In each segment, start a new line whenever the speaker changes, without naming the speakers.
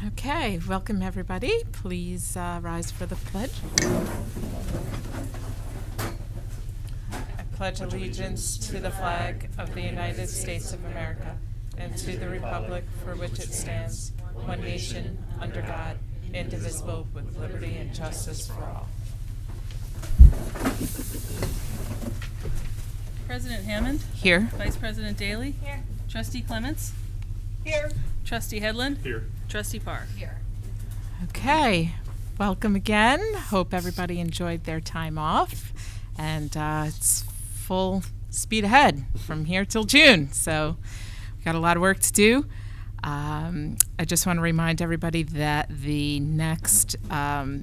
Okay, welcome everybody. Please rise for the pledge. I pledge allegiance to the flag of the United States of America and to the republic for which it stands, one nation, under God, indivisible, with liberty and justice for all.
President Hammond?
Here.
Vice President Daly?
Here.
Trustee Clements?
Here.
Trustee Headland?
Here.
Trustee Parr?
Here.
Okay, welcome again. Hope everybody enjoyed their time off. And it's full speed ahead from here till June. So we've got a lot of work to do. I just want to remind everybody that the next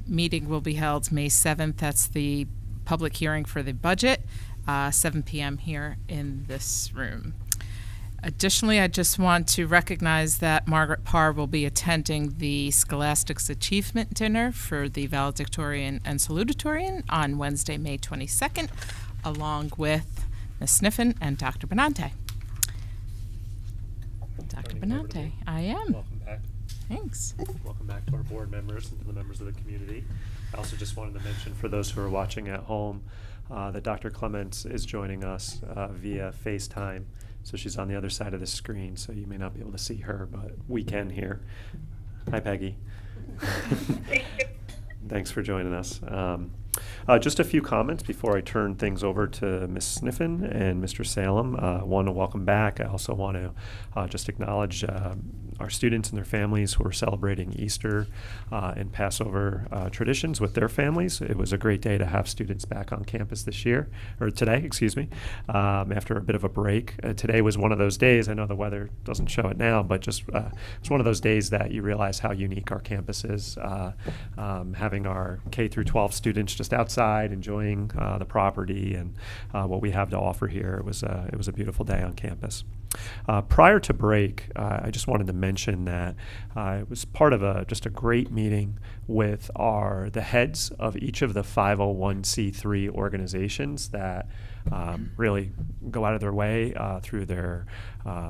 meeting will be held May 7th. That's the public hearing for the budget, 7 p.m. here in this room. Additionally, I just want to recognize that Margaret Parr will be attending the Scholastics Achievement Dinner for the valedictorian and salutatorian on Wednesday, May 22nd, along with Ms. Sniffen and Dr. Benante. Dr. Benante, I am.
Welcome back.
Thanks.
Welcome back to our board members and to the members of the community. I also just wanted to mention for those who are watching at home that Dr. Clements is joining us via FaceTime. So she's on the other side of the screen, so you may not be able to see her, but we can here. Hi, Peggy. Thanks for joining us. Just a few comments before I turn things over to Ms. Sniffen and Mr. Salem. I want to welcome back. I also want to just acknowledge our students and their families who are celebrating Easter and Passover traditions with their families. It was a great day to have students back on campus today, after a bit of a break. Today was one of those days, I know the weather doesn't show it now, but just it's one of those days that you realize how unique our campus is. Having our K through 12 students just outside enjoying the property and what we have to offer here. It was a beautiful day on campus. Prior to break, I just wanted to mention that it was part of just a great meeting with the heads of each of the 501c3 organizations that really go out of their way through their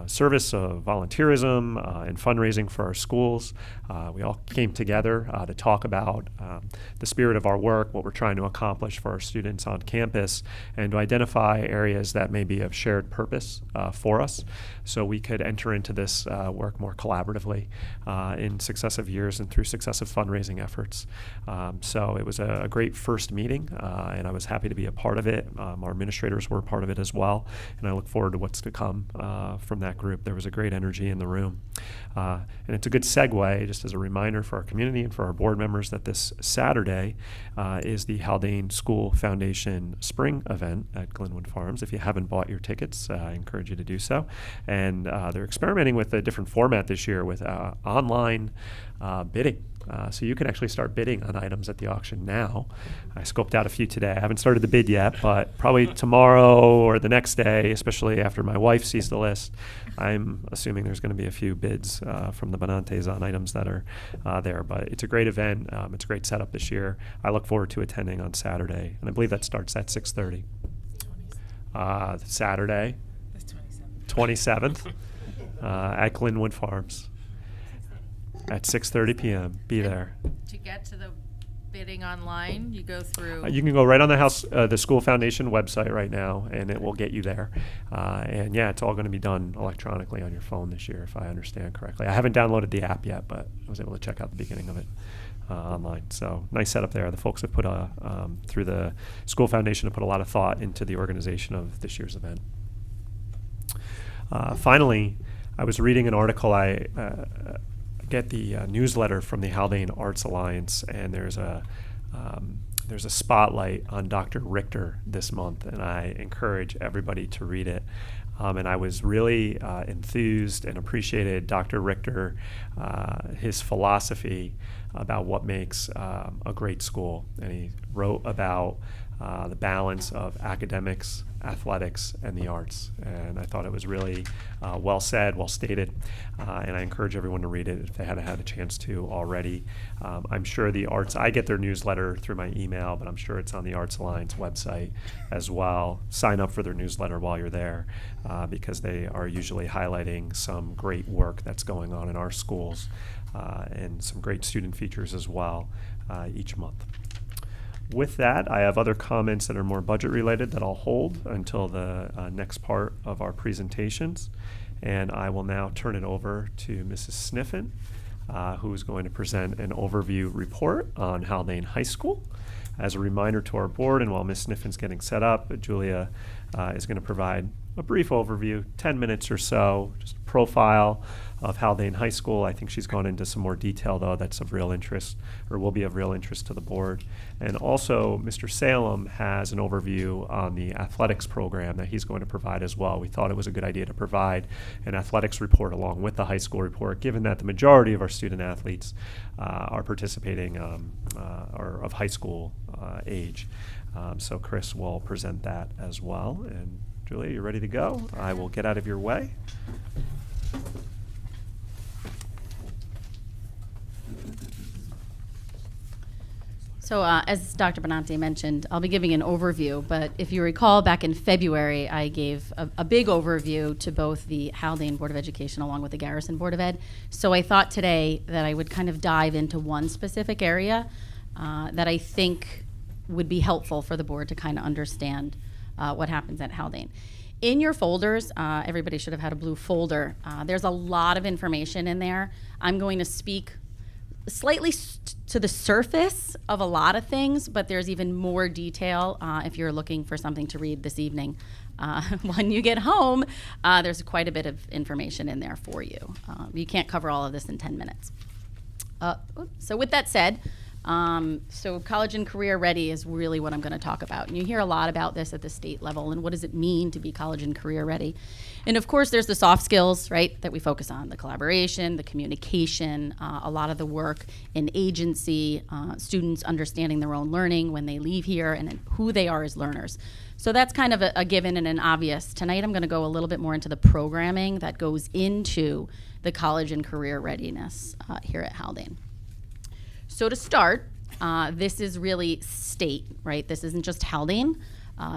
service of volunteerism and fundraising for our schools. We all came together to talk about the spirit of our work, what we're trying to accomplish for our students on campus, and to identify areas that may be of shared purpose for us so we could enter into this work more collaboratively in successive years and through successive fundraising efforts. So it was a great first meeting, and I was happy to be a part of it. Our administrators were a part of it as well, and I look forward to what's to come from that group. There was a great energy in the room. And it's a good segue, just as a reminder for our community and for our board members, that this Saturday is the Haldane School Foundation Spring event at Glenwood Farms. If you haven't bought your tickets, I encourage you to do so. And they're experimenting with a different format this year with online bidding. So you can actually start bidding on items at the auction now. I scoped out a few today. I haven't started the bid yet, but probably tomorrow or the next day, especially after my wife sees the list, I'm assuming there's going to be a few bids from the Benantes on items that are there. But it's a great event. It's a great setup this year. I look forward to attending on Saturday, and I believe that starts at 6:30. Saturday, 27th, at Glenwood Farms. At 6:30 p.m. Be there.
To get to the bidding online, you go through.
You can go right on the School Foundation website right now, and it will get you there. And yeah, it's all going to be done electronically on your phone this year, if I understand correctly. I haven't downloaded the app yet, but I was able to check out the beginning of it online. So nice setup there. The folks have put through the School Foundation have put a lot of thought into the organization of this year's event. Finally, I was reading an article. I get the newsletter from the Haldane Arts Alliance, and there's a spotlight on Dr. Richter this month, and I encourage everybody to read it. And I was really enthused and appreciated Dr. Richter, his philosophy about what makes a great school. And he wrote about the balance of academics, athletics, and the arts. And I thought it was really well said, well stated, and I encourage everyone to read it if they hadn't had a chance to already. I'm sure the arts, I get their newsletter through my email, but I'm sure it's on the Arts Alliance website as well. Sign up for their newsletter while you're there, because they are usually highlighting some great work that's going on in our schools, and some great student features as well each month. With that, I have other comments that are more budget related that I'll hold until the next part of our presentations. And I will now turn it over to Mrs. Sniffen, who is going to present an overview report on Haldane High School. As a reminder to our board, and while Ms. Sniffen's getting set up, Julia is going to provide a brief overview, 10 minutes or so, just a profile of Haldane High School. I think she's gone into some more detail, though, that's of real interest, or will be of real interest to the board. And also, Mr. Salem has an overview on the athletics program that he's going to provide as well. We thought it was a good idea to provide an athletics report along with the high school report, given that the majority of our student athletes are participating or of high school age. So Chris will present that as well. And Julia, you're ready to go? I will get out of your way.
So as Dr. Benante mentioned, I'll be giving an overview, but if you recall back in February, I gave a big overview to both the Haldane Board of Education along with the Garrison Board of Ed. So I thought today that I would kind of dive into one specific area that I think would be helpful for the board to kind of understand what happens at Haldane. In your folders, everybody should have had a blue folder. There's a lot of information in there. I'm going to speak slightly to the surface of a lot of things, but there's even more detail if you're looking for something to read this evening. When you get home, there's quite a bit of information in there for you. You can't cover all of this in 10 minutes. So with that said, so college and career ready is really what I'm going to talk about. And you hear a lot about this at the state level and what does it mean to be college and career ready. And of course there's the soft skills, right, that we focus on, the collaboration, the communication, a lot of the work in agency, students understanding their own learning when they leave here and who they are as learners. So that's kind of a given and an obvious. Tonight I'm going to go a little bit more into the programming that goes into the college and career readiness here at Haldane. So to start, this is really state, right? This isn't just Haldane.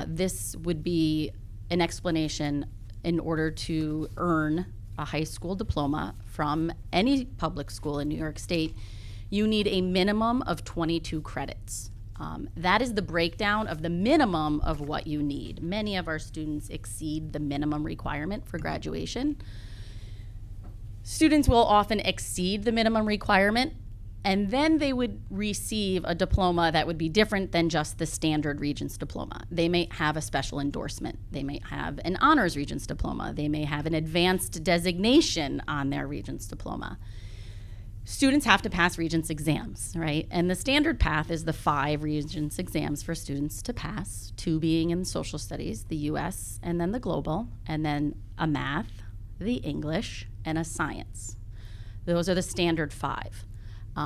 This would be an explanation in order to earn a high school diploma from any public school in New York State. You need a minimum of 22 credits. That is the breakdown of the minimum of what you need. Many of our students exceed the minimum requirement for graduation. Students will often exceed the minimum requirement, and then they would receive a diploma that would be different than just the standard Regents diploma. They may have a special endorsement. They may have an honors Regents diploma. They may have an advanced designation on their Regents diploma. Students have to pass Regents exams, right? And the standard path is the 5 Regents exams for students to pass, 2 being in social studies, the US, and then the global, and then a math, the English, and a science. Those are the standard 5.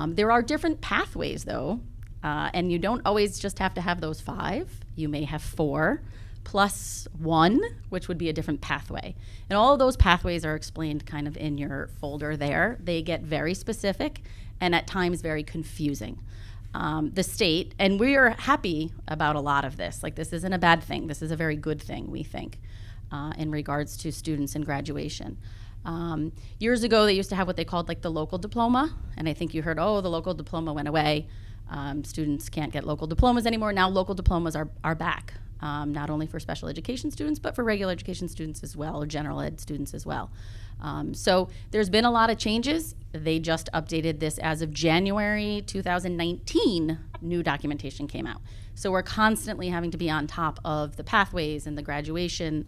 There are different pathways, though, and you don't always just have to have those 5. You may have 4 plus 1, which would be a different pathway. And all of those pathways are explained kind of in your folder there. They get very specific and at times very confusing. The state, and we are happy about a lot of this. Like, this isn't a bad thing. This is a very good thing, we think, in regards to students in graduation. Years ago, they used to have what they called like the local diploma, and I think you heard, oh, the local diploma went away. Students can't get local diplomas anymore. Now local diplomas are back, not only for special education students, but for regular education students as well, or general ed students as well. So there's been a lot of changes. They just updated this as of January 2019, new documentation came out. So we're constantly having to be on top of the pathways and the graduation,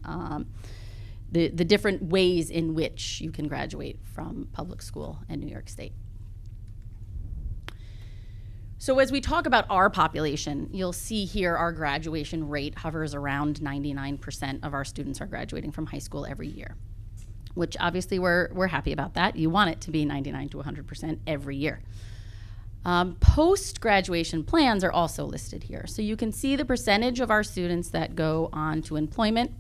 the different ways in which you can graduate from public school in New York State. So as we talk about our population, you'll see here our graduation rate hovers around 99% of our students are graduating from high school every year, which obviously we're happy about that. You want it to be 99 to 100% every year. Post-graduation plans are also listed here. So you can see the percentage of our students that go on to employment,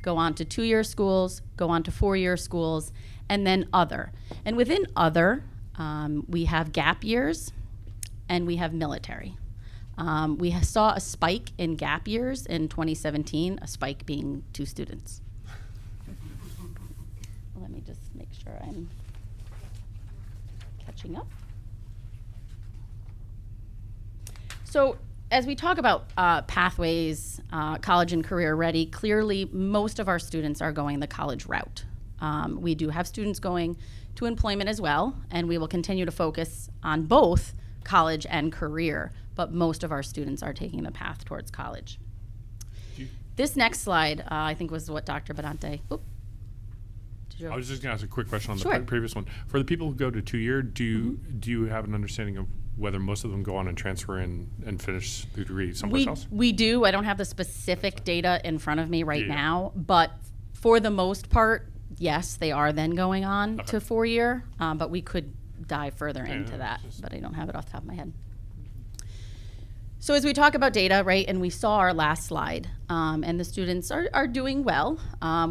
go on to 2-year schools, go on to 4-year schools, and then other. And within other, we have gap years and we have military. We saw a spike in gap years in 2017, a spike being 2 students. Let me just make sure I'm catching up. So as we talk about pathways, college and career ready, clearly most of our students are going the college route. We do have students going to employment as well, and we will continue to focus on both college and career, but most of our students are taking the path towards college. This next slide, I think, was what Dr. Benante.
I was just going to ask a quick question on the
Sure.
previous one. For the people who go to 2-year, do you have an understanding of whether most of them go on and transfer in and finish the degree someplace else?
We do. I don't have the specific data in front of me right
Yeah.
now, but for the most part, yes, they are then going on to 4-year, but we could dive further into
no,
that,
just-
but I don't have it off the top of my head. So as we talk about data, right, and we saw our last slide, and the students are doing well,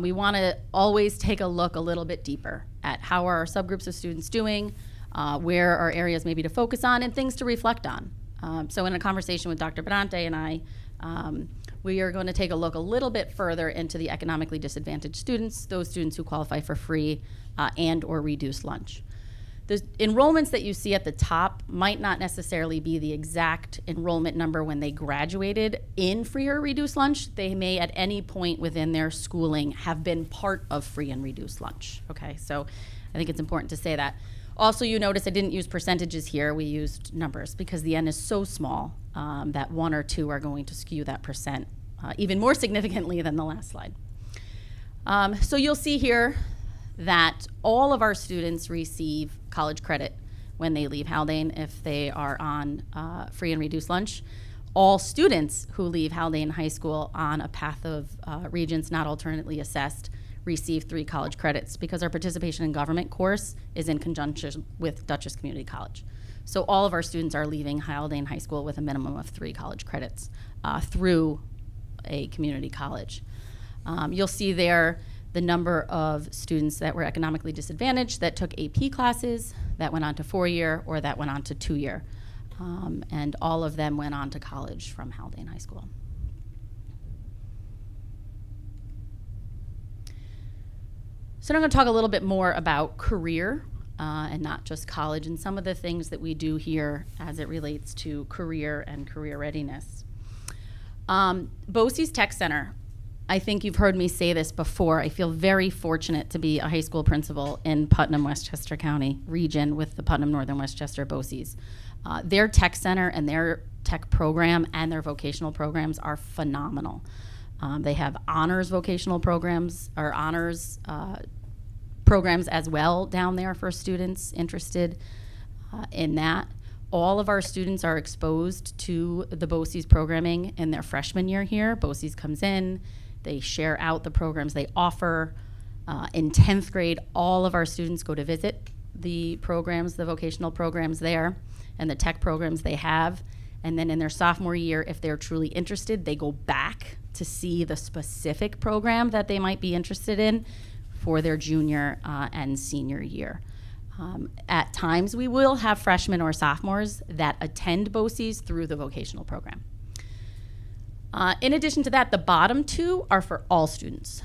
we want to always take a look a little bit deeper at how are our subgroups of students doing, where are areas maybe to focus on, and things to reflect on. So in a conversation with Dr. Benante and I, we are going to take a look a little bit further into the economically disadvantaged students, those students who qualify for free and or reduced lunch. The enrollments that you see at the top might not necessarily be the exact enrollment number when they graduated in free or reduced lunch. They may at any point within their schooling have been part of free and reduced lunch. Okay, so I think it's important to say that. Also, you notice I didn't use percentages here. We used numbers because the N is so small that 1 or 2 are going to skew that percent even more significantly than the last slide. So you'll see here that all of our students receive college credit when they leave Haldane if they are on free and reduced lunch. All students who leave Haldane High School on a path of Regents not alternately assessed receive 3 college credits because our participation in government course is in conjunction with Dutchess Community College. So all of our students are leaving Haldane High School with a minimum of 3 college credits through a community college. You'll see there the number of students that were economically disadvantaged that took AP classes, that went on to 4-year, or that went on to 2-year. And all of them went on to college from Haldane High School. So now I'm going to talk a little bit more about career and not just college and some of the things that we do here as it relates to career and career readiness. BOCES Tech Center. I think you've heard me say this before. I feel very fortunate to be a high school principal in Putnam, Westchester County region with the Putnam Northern Westchester BOCES. Their tech center and their tech program and their vocational programs are phenomenal. They have honors vocational programs, or honors programs as well down there for students interested in that. All of our students are exposed to the BOCES programming in their freshman year here. BOCES comes in, they share out the programs they offer. In 10th grade, all of our students go to visit the programs, the vocational programs there, and the tech programs they have. And then in their sophomore year, if they're truly interested, they go back to see the specific program that they might be interested in for their junior and senior year. At times, we will have freshmen or sophomores that attend BOCES through the vocational program. In addition to that, the bottom 2 are for all students.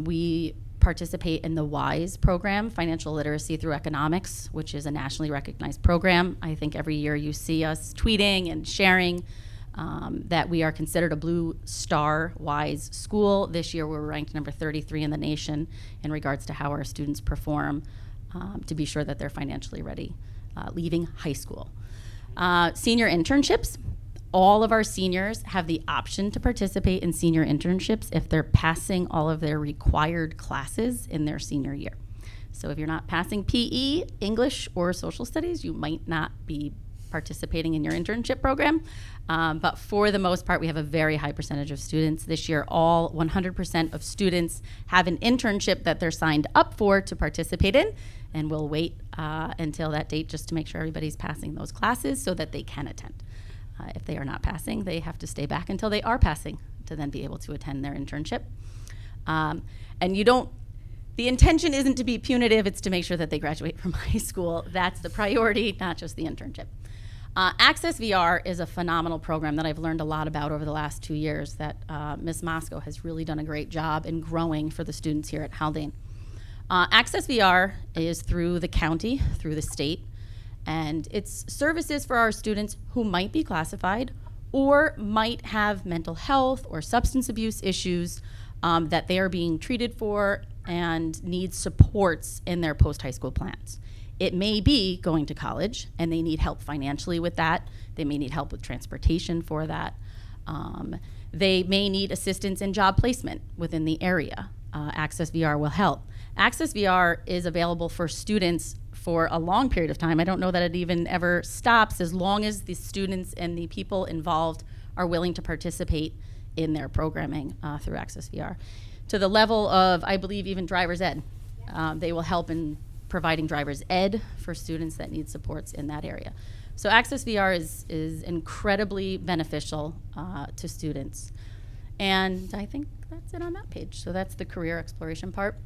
We participate in the WISE program, Financial Literacy Through Economics, which is a nationally recognized program. I think every year you see us tweeting and sharing that we are considered a Blue Star WISE school. This year we're ranked number 33 in the nation in regards to how our students perform to be sure that they're financially ready leaving high school. Senior internships. All of our seniors have the option to participate in senior internships if they're passing all of their required classes in their senior year. So if you're not passing PE, English, or social studies, you might not be participating in your internship program. But for the most part, we have a very high percentage of students. This year, all 100% of students have an internship that they're signed up for to participate in, and we'll wait until that date just to make sure everybody's passing those classes so that they can attend. If they are not passing, they have to stay back until they are passing to then be able to attend their internship. And the intention isn't to be punitive, it's to make sure that they graduate from high school. That's the priority, not just the internship. Access VR is a phenomenal program that I've learned a lot about over the last 2 years that Ms. Moscow has really done a great job in growing for the students here at Haldane. Access VR is through the county, through the state, and it's services for our students who might be classified or might have mental health or substance abuse issues that they are being treated for and need supports in their post-high school plans. It may be going to college and they need help financially with that. They may need help with transportation for that. They may need assistance in job placement within the area. Access VR will help. Access VR is available for students for a long period of time. I don't know that it even ever stops as long as the students and the people involved are willing to participate in their programming through Access VR. To the level of, I believe, even driver's ed. They will help in providing driver's ed for students that need supports in that area. So Access VR is incredibly beneficial to students. And I think that's it on that page. So that's the career exploration part.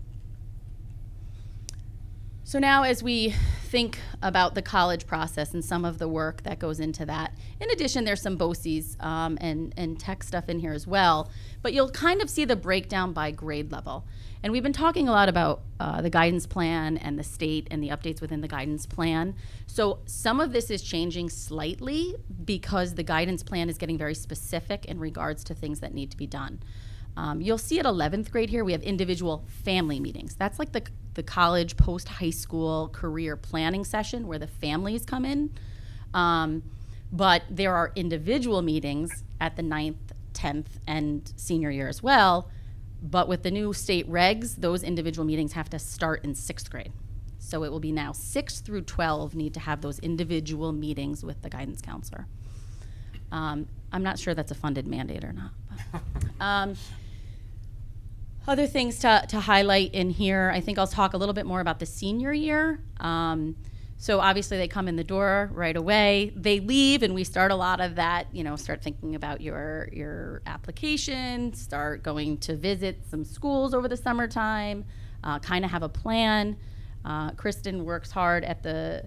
So now as we think about the college process and some of the work that goes into that, in addition, there's some BOCES and tech stuff in here as well, but you'll kind of see the breakdown by grade level. And we've been talking a lot about the guidance plan and the state and the updates within the guidance plan. So some of this is changing slightly because the guidance plan is getting very specific in regards to things that need to be done. You'll see at 11th grade here, we have individual family meetings. That's like the college post-high school career planning session where the families come in. But there are individual meetings at the 9th, 10th, and senior year as well. But with the new state regs, those individual meetings have to start in 6th grade. So it will be now 6 through 12 need to have those individual meetings with the guidance counselor. I'm not sure that's a funded mandate or not. But, other things to highlight in here, I think I'll talk a little bit more about the senior year. So obviously they come in the door right away. They leave and we start a lot of that, start thinking about your application, start going to visit some schools over the summertime, kind of have a plan. Kristen works hard at the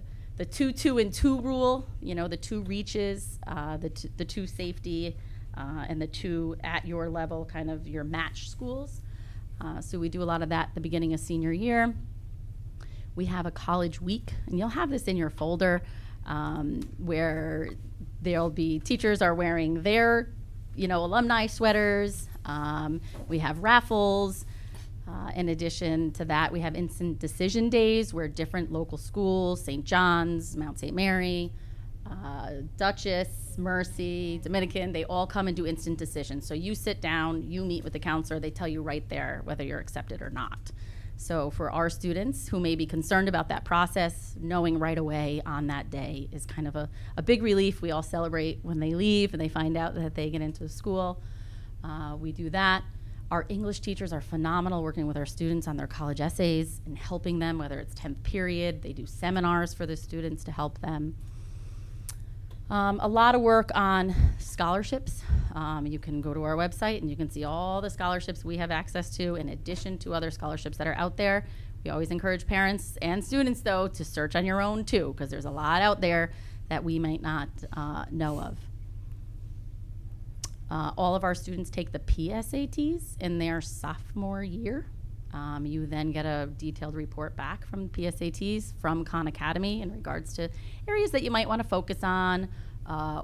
2, 2, and 2 rule, the 2 reaches, the 2 safety, and the 2 at your level, kind of your match schools. So we do a lot of that at the beginning of senior year. We have a college week, and you'll have this in your folder, where there'll be teachers are wearing their, alumni sweaters. We have raffles. In addition to that, we have instant decision days where different local schools, St. John's, Mount St. Mary, Dutchess, Mercy, Dominican, they all come and do instant decisions. So you sit down, you meet with the counselor, they tell you right there whether you're accepted or not. So for our students who may be concerned about that process, knowing right away on that day is kind of a big relief. We all celebrate when they leave and they find out that they get into school. We do that. Our English teachers are phenomenal working with our students on their college essays and helping them, whether it's 10th period. They do seminars for the students to help them. A lot of work on scholarships. You can go to our website and you can see all the scholarships we have access to in addition to other scholarships that are out there. We always encourage parents and students, though, to search on your own, too, because there's a lot out there that we might not know of. All of our students take the PSATs in their sophomore year. You then get a detailed report back from the PSATs from Khan Academy in regards to areas that you might want to focus on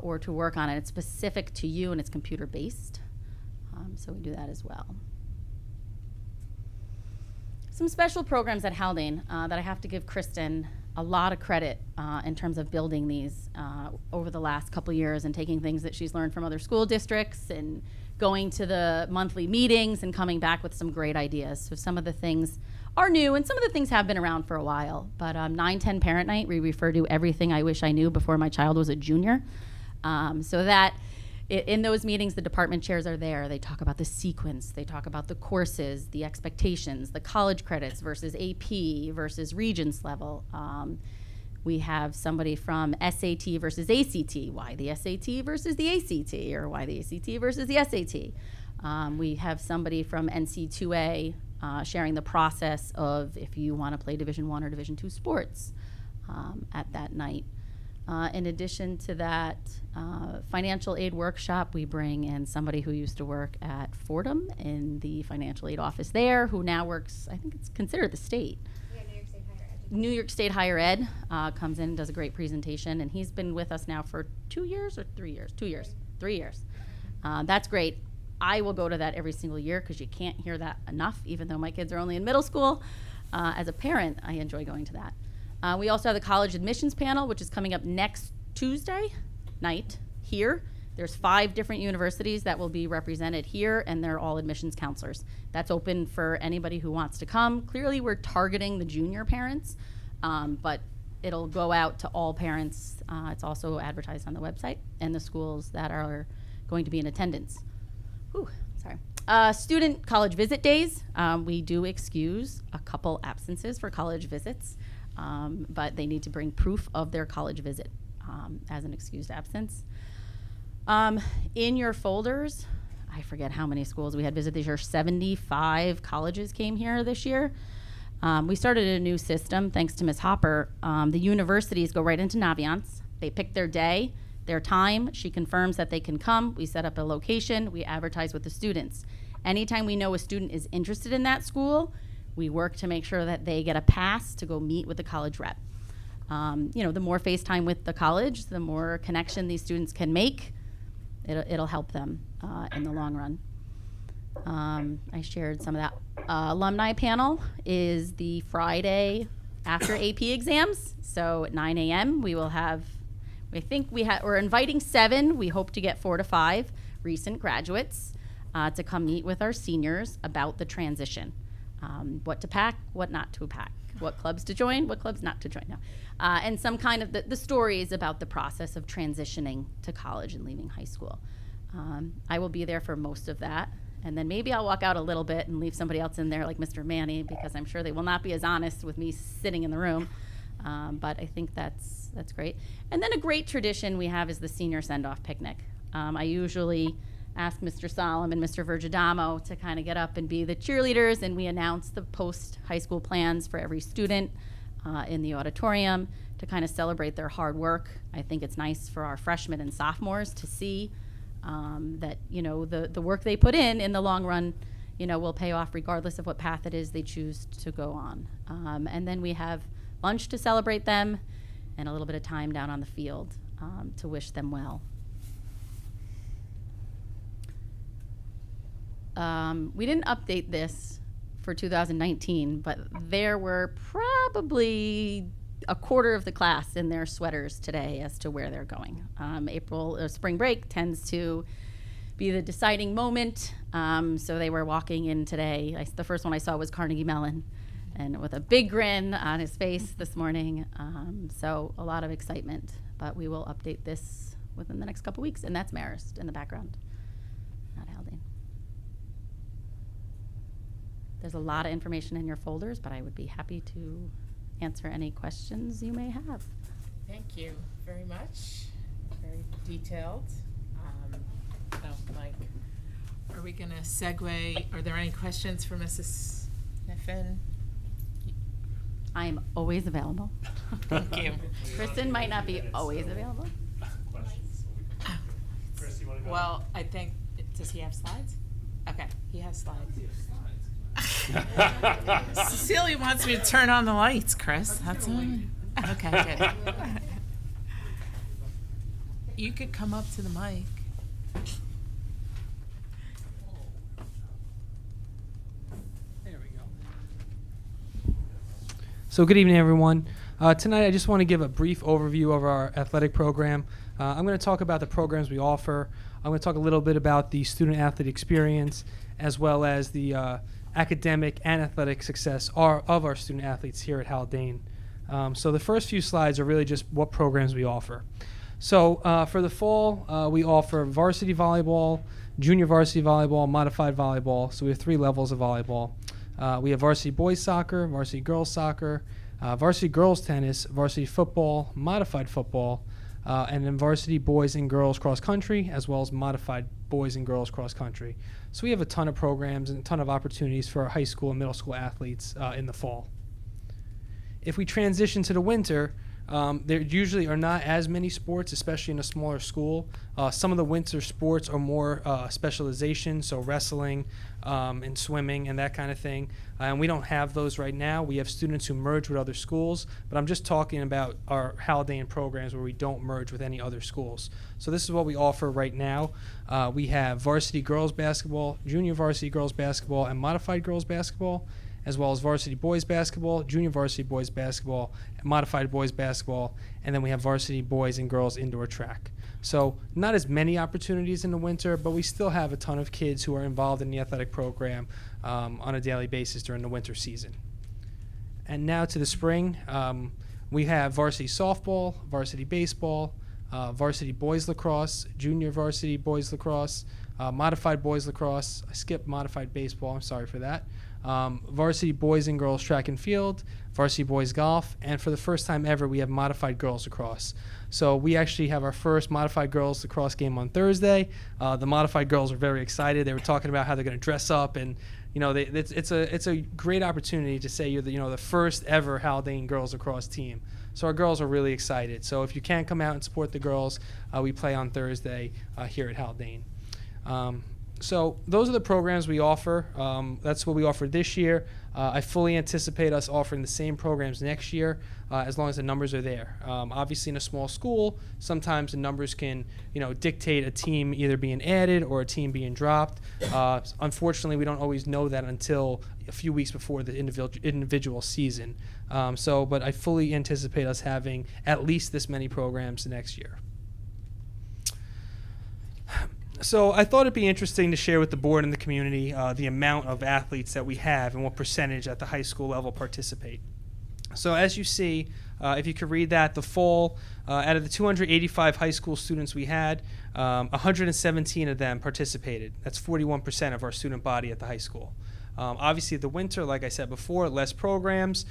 or to work on. And it's specific to you and it's computer-based. So we do that as well. Some special programs at Haldane that I have to give Kristen a lot of credit in terms of building these over the last couple years and taking things that she's learned from other school districts and going to the monthly meetings and coming back with some great ideas. So some of the things are new, and some of the things have been around for a while. But 9-10 parent night, we refer to everything I wish I knew before my child was a junior. So that in those meetings, the department chairs are there. They talk about the sequence. They talk about the courses, the expectations, the college credits versus AP versus Regents level. We have somebody from SAT versus ACT, why the SAT versus the ACT, or why the ACT versus the SAT. We have somebody from NC2A sharing the process of if you want to play Division I or Division II sports at that night. In addition to that financial aid workshop, we bring in somebody who used to work at Fordham in the financial aid office there, who now works, I think it's considered the state.
Yeah, New York State Higher Ed.
New York State Higher Ed comes in and does a great presentation, and he's been with us now for 2 years or 3 years? 2 years. 3 years. That's great. I will go to that every single year because you can't hear that enough, even though my kids are only in middle school. As a parent, I enjoy going to that. We also have the college admissions panel, which is coming up next Tuesday night here. There's 5 different universities that will be represented here, and they're all admissions counselors. That's open for anybody who wants to come. Clearly, we're targeting the junior parents, but it'll go out to all parents. It's also advertised on the website and the schools that are going to be in attendance. Whew, sorry. Student college visit days. We do excuse a couple absences for college visits, but they need to bring proof of their college visit as an excused absence. In your folders, I forget how many schools we had visit this year. 75 colleges came here this year. We started a new system thanks to Ms. Hopper. The universities go right into Naviance. They pick their day, their time. She confirms that they can come. We set up a location. We advertise with the students. Anytime we know a student is interested in that school, we work to make sure that they get a pass to go meet with the college rep. The more FaceTime with the college, the more connection these students can make. It'll help them in the long run. I shared some of that. Alumni panel is the Friday after AP exams. So at 9 a.m. we will have, we're inviting 7. We hope to get 4 to 5 recent graduates to come meet with our seniors about the transition. What to pack, what not to pack, what clubs to join, what clubs not to join. No. And some kind of the stories about the process of transitioning to college and leaving high school. I will be there for most of that. And then maybe I'll walk out a little bit and leave somebody else in there like Mr. Manny, because I'm sure they will not be as honest with me sitting in the room. But I think that's great. And then a great tradition we have is the senior send-off picnic. I usually ask Mr. Solomon and Mr. Vergidamo to kind of get up and be the cheerleaders, and we announce the post-high school plans for every student in the auditorium to kind of celebrate their hard work. I think it's nice for our freshmen and sophomores to see that, the work they put in the long run, will pay off regardless of what path it is they choose to go on. And then we have lunch to celebrate them and a little bit of time down on the field to wish them well. We didn't update this for 2019, but there were probably a quarter of the class in their sweaters today as to where they're going. Spring break tends to be the deciding moment, so they were walking in today. The first one I saw was Carnegie Mellon, and with a big grin on his face this morning. So a lot of excitement, but we will update this within the next couple weeks, and that's Marist in the background, not Haldane. There's a lot of information in your folders, but I would be happy to answer any questions you may have.
Thank you very much. Very detailed. Mike, are we going to segue? Are there any questions for Mrs. Sniffen?
I am always available.
Thank you.
Kristen might not be always available.
Chris, you want to go?
Well, I think, does he have slides? Okay, he has slides. Cecilia wants me to turn on the lights, Chris. That's all. Okay, good. You could come up to the mic.
There we go. So good evening, everyone. Tonight I just want to give a brief overview of our athletic program. I'm going to talk about the programs we offer. I'm going to talk a little bit about the student athlete experience, as well as the academic and athletic success of our student athletes here at Haldane. So the first few slides are really just what programs we offer. So for the fall, we offer varsity volleyball, junior varsity volleyball, modified volleyball. So we have 3 levels of volleyball. We have varsity boys soccer, varsity girls soccer, varsity girls tennis, varsity football, modified football, and then varsity boys and girls cross country, as well as modified boys and girls cross country. So we have a ton of programs and a ton of opportunities for our high school and middle school athletes in the fall. If we transition to the winter, there usually are not as many sports, especially in a smaller school. Some of the winter sports are more specialization, so wrestling and swimming and that kind of thing. And we don't have those right now. We have students who merge with other schools, but I'm just talking about our Haldane programs where we don't merge with any other schools. So this is what we offer right now. We have varsity girls basketball, junior varsity girls basketball, and modified girls basketball, as well as varsity boys basketball, junior varsity boys basketball, modified boys basketball, and then we have varsity boys and girls indoor track. So not as many opportunities in the winter, but we still have a ton of kids who are involved in the athletic program on a daily basis during the winter season. And now to the spring, we have varsity softball, varsity baseball, varsity boys lacrosse, junior varsity boys lacrosse, modified boys lacrosse. I skipped modified baseball, I'm sorry for that. Varsity boys and girls track and field, varsity boys golf, and for the first time ever, we have modified girls lacrosse. So we actually have our first modified girls lacrosse game on Thursday. The modified girls are very excited. They were talking about how they're going to dress up, and you know, it's a great opportunity to say you're the first ever Haldane girls lacrosse team. So our girls are really excited. So if you can't come out and support the girls, we play on Thursday here at Haldane. So those are the programs we offer. That's what we offer this year. I fully anticipate us offering the same programs next year as long as the numbers are there. Obviously, in a small school, sometimes the numbers can dictate a team either being added or a team being dropped. Unfortunately, we don't always know that until a few weeks before the individual season. But I fully anticipate us having at least this many programs next year. So I thought it'd be interesting to share with the board and the community the amount of athletes that we have and what percentage at the high school level participate. So as you see, if you could read that, the fall, out of the 285 high school students we had, 117 of them participated. That's 41% of our student body at the high school. Obviously, the winter, like I said before, less programs,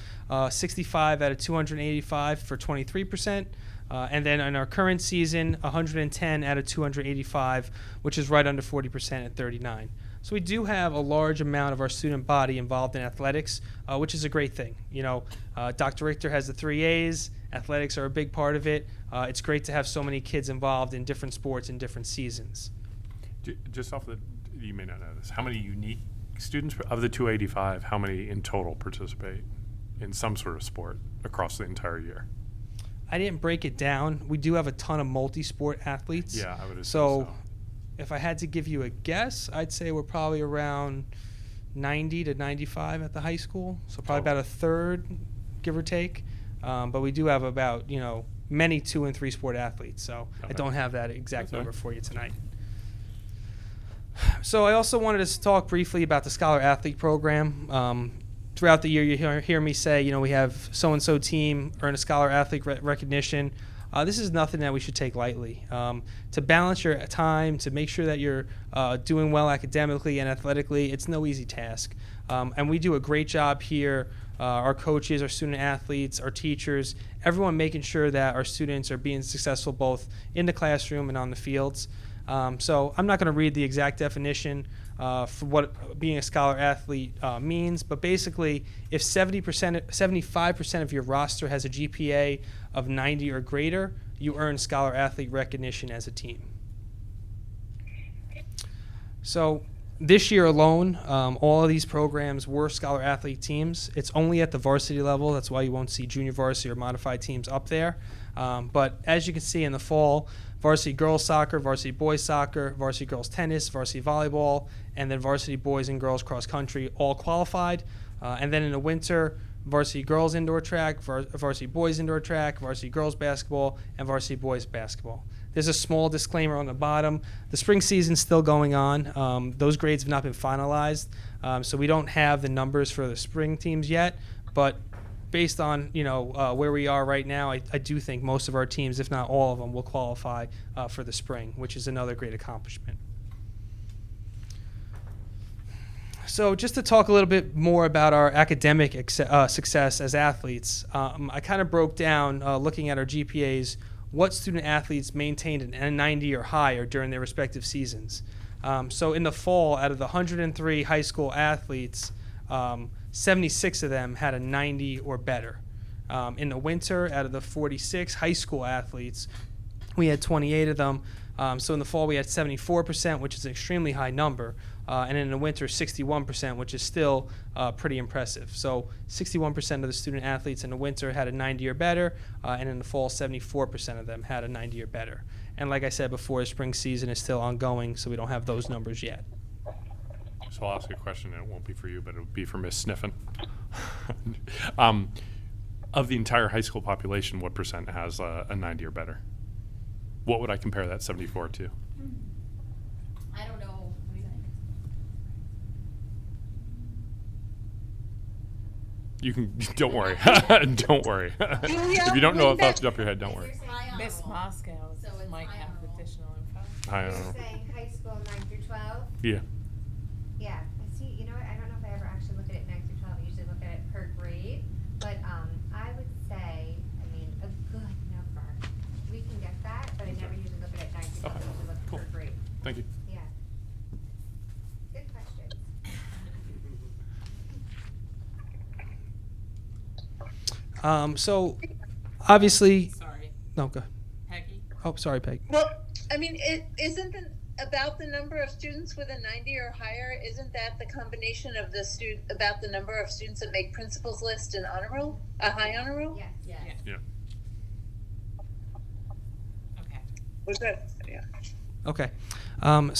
65 out of 285 for 23%. And then in our current season, 110 out of 285, which is right under 40% at 39. So we do have a large amount of our student body involved in athletics, which is a great thing. Dr. Richter has the 3 A's. Athletics are a big part of it. It's great to have so many kids involved in different sports in different seasons.
Just off the, you may not know this, how many unique students of the 285, how many in total participate in some sort of sport across the entire year?
I didn't break it down. We do have a ton of multi-sport athletes.
Yeah, I would assume
so. If I had to give you a guess, I'd say we're probably around 90 to 95 at the high school. So probably about a third, give or take. But we do have about, many 2 and 3 sport athletes. So I don't have that exact number for you tonight. So I also wanted to talk briefly about the Scholar Athlete Program. Throughout the year, you hear me say, we have so-and-so team earn a Scholar Athlete recognition. This is nothing that we should take lightly. To balance your time, to make sure that you're doing well academically and athletically, it's no easy task. And we do a great job here. Our coaches, our student athletes, our teachers, everyone making sure that our students are being successful both in the classroom and on the fields. So I'm not going to read the exact definition for what being a Scholar Athlete means, but basically if 75% of your roster has a GPA of 90 or greater, you earn Scholar Athlete recognition as a team. So this year alone, all of these programs were Scholar Athlete teams. It's only at the varsity level. That's why you won't see junior varsity or modified teams up there. But as you can see in the fall, varsity girls soccer, varsity boys soccer, varsity girls tennis, varsity volleyball, and then varsity boys and girls cross country all qualified. And then in the winter, varsity girls indoor track, varsity boys indoor track, varsity girls basketball, and varsity boys basketball. there's a small disclaimer on the bottom. The spring season's still going on. Those grades have not been finalized, so we don't have the numbers for the spring teams yet. But based on where we are right now, I do think most of our teams, if not all of them, will qualify for the spring, which is another great accomplishment. So just to talk a little bit more about our academic success as athletes, I kind of broke down, looking at our GPAs, what student athletes maintained an N90 or higher during their respective seasons. So in the fall, out of the 103 high school athletes, 76 of them had a 90 or better. In the winter, out of the 46 high school athletes, we had 28 of them. So in the fall, we had 74%, which is an extremely high number. And in the winter, 61%, which is still pretty impressive. So 61% of the student athletes in the winter had a 90 or better, and in the fall, 74% of them had a 90 or better. And like I said before, the spring season is still ongoing, so we don't have those numbers yet.
So I'll ask you a question, and it won't be for you, but it will be for Miss Sniffen. Of the entire high school population, what percent has a 90 or better? What would I compare that 74 to?
I don't know.
You can, don't worry. Don't worry. If you don't know off the top of your head, don't worry.
Miss Moscow
So it's
might
high
have
on roll.
additional info.
I don't
You're
know.
saying high school 9 through 12?
Yeah.
Yeah, I see, you know what, I don't know if I ever actually look at it 9 through 12, I usually look at it per grade, but, I would say, I mean, a good number. We can get that, but I never usually look at it 9 through 12, I
Okay,
usually look
cool.
per grade,
Thank you.
yeah. Good question.
So obviously,
Sorry,
no, go ahead.
Peggy.
Oh, sorry, Peg.
Well, I mean, isn't about the number of students with a 90 or higher, isn't that the combination of about the number of students that make principal's list and honor roll, a high honor roll?
Yes.
Yeah.
Yeah.
Okay.
Was that, yeah.
Okay. I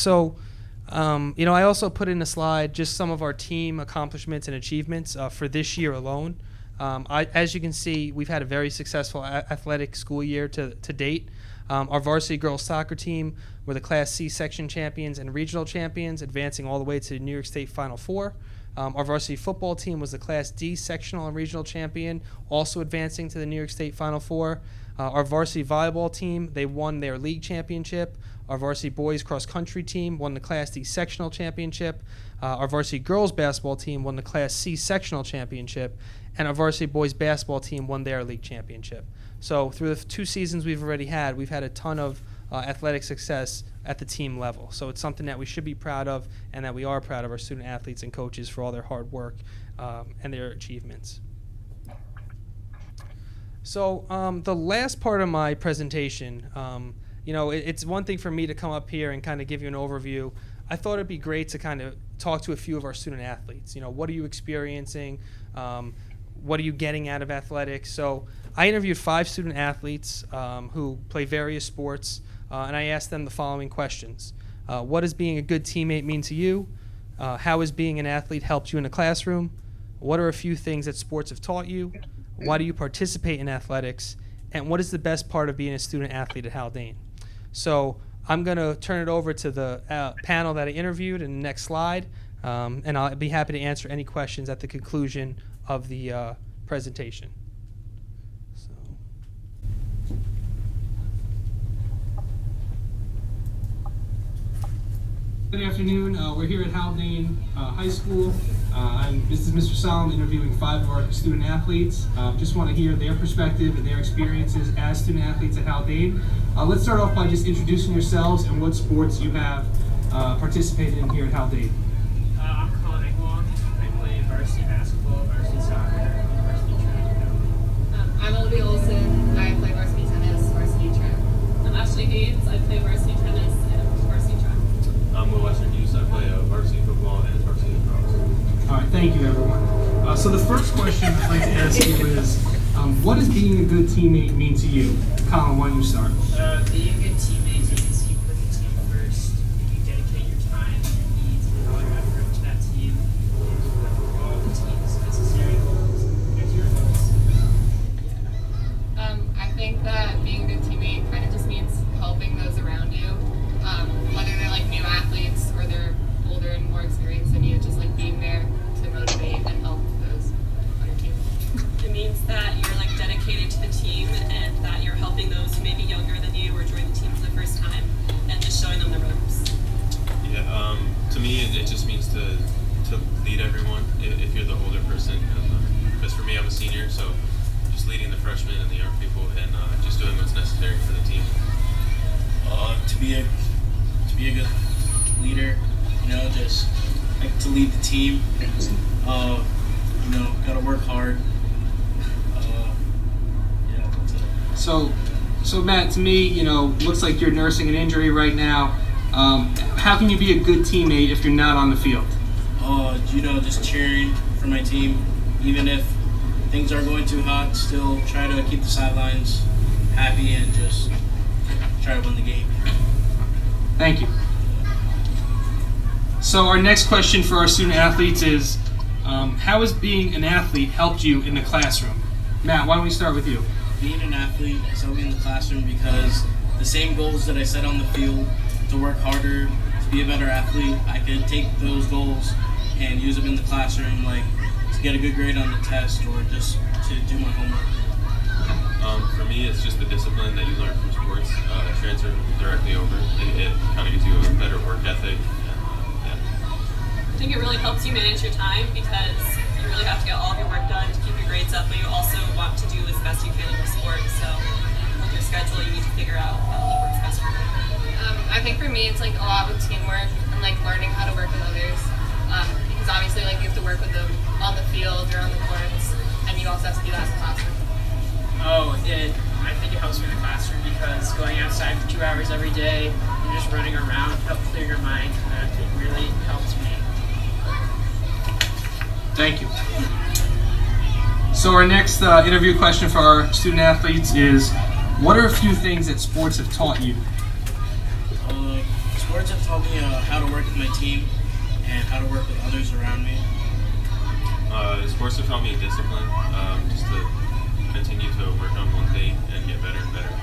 also put in a slide just some of our team accomplishments and achievements for this year alone. As you can see, we've had a very successful athletic school year to date. Our varsity girls soccer team were the Class C section champions and regional champions, advancing all the way to the New York State Final Four. Our varsity football team was the Class D sectional and regional champion, also advancing to the New York State Final Four. Our varsity volleyball team, they won their league championship. Our varsity boys cross country team won the Class D sectional championship. Our varsity girls basketball team won the Class C sectional championship. And our varsity boys basketball team won their league championship. So through the 2 seasons we've already had, we've had a ton of athletic success at the team level. So it's something that we should be proud of, and that we are proud of our student athletes and coaches for all their hard work and their achievements. So the last part of my presentation, it's one thing for me to come up here and kind of give you an overview. I thought it'd be great to kind of talk to a few of our student athletes. What are you experiencing? What are you getting out of athletics? So I interviewed 5 student athletes who play various sports, and I asked them the following questions. What does being a good teammate mean to you? How has being an athlete helped you in the classroom? What are a few things that sports have taught you? Why do you participate in athletics? And what is the best part of being a student athlete at Haldane? So I'm going to turn it over to the panel that I interviewed in the next slide, and I'll be happy to answer any questions at the conclusion of the presentation. So. Good afternoon. We're here at Haldane High School. This is Mr. Solomon interviewing 5 of our student athletes. Just want to hear their perspective and their experiences as student athletes at Haldane. Let's start off by just introducing yourselves and what sports you have participated in here at Haldane.
I'm Colin Eglong. I play varsity basketball, varsity soccer, varsity track.
I'm Olivia Olson. I play varsity tennis, varsity track.
I'm Ashley Haynes. I play varsity tennis and varsity track.
I'm Will Western Hughes. I play varsity football and varsity lacrosse.
All right, thank you, everyone. So the first question I'd like to ask you is, what does being a good teammate mean to you? Colin, why don't you start?
Being a good teammate means you put the team first, you dedicate your time and needs and all your effort to that team. All the team's necessary goals and your goals.
I think that being a good teammate kind of just means helping those
be a good leader. You know, just like to lead the team. You know, gotta work hard. Yeah, that's it.
So Matt, to me, you know, looks like you're nursing an injury right now. How can you be a good teammate if you're not on the field?
You know, just cheering for my team, even if things are going too hot. Still try to keep the sidelines happy and just try to win the game.
Thank you. So our next question for our student athletes is, how has being an athlete helped you in the classroom? Matt, why don't we start with you?
Being an athlete has helped me in the classroom because the same goals that I set on the field, to work harder, to be a better athlete, I could take those goals and use them in the classroom, like to get a good grade on the test or just to do my homework.
For me, it's just the discipline that you learn from sports transfer directly over. It kind of gives you a better work ethic.
I think it really helps you manage your time because you really have to get all of your work done to keep your grades up, but you also want to do as best you can in your sport. So with your schedule, you need to figure out what works best for you.
I think for me, it's like a lot with teamwork and like learning how to work with others. Because obviously, like you have to work with them on the field or on the courts, and you also have to do that in the classroom.
I think it helps me in the classroom because going outside for 2 hours every day and just running around helps clear your mind. It really helps me.
Thank you. So our next interview question for our student athletes is, what are a few things that sports have taught you?
Sports have taught me how to work with my team and how to work with others around me.
Sports have taught me discipline, just to continue to work on one thing and get better and better.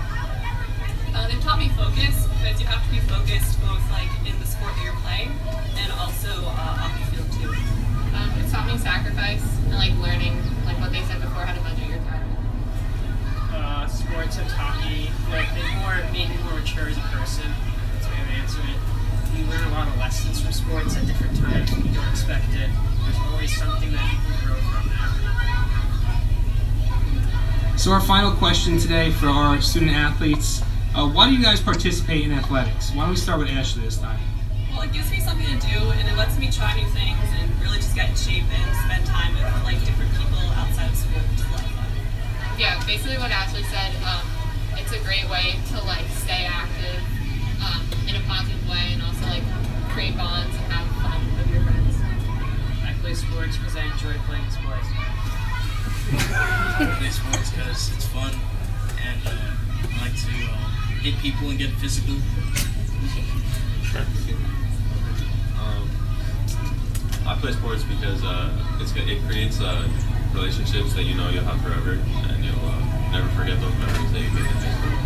They've taught me focus because you have to be focused both like in the sport that you're playing and also off the field too.
It's taught me sacrifice and like learning, like what they said before, how to budget your time.
Sports have taught me made me more mature as a person. That's the way I would answer it. You learn a lot of lessons from sports at different times when you don't expect it. There's always something that you can grow from there.
So our final question today for our student athletes, why do you guys participate in athletics? Why don't we start with Ashley this time?
Well, it gives me something to do and it lets me try new things and really just get in shape and spend time with like different people outside of school, which is a lot of fun.
Yeah, basically what Ashley said. It's a great way to like stay active in a positive way and also like create bonds and have fun with your friends.
I play sports because I enjoy playing sports. I play sports because it's fun and I like to hit people and get physical.
I play sports because it creates relationships that you know you'll have forever, and you'll never forget those memories that you made in high school.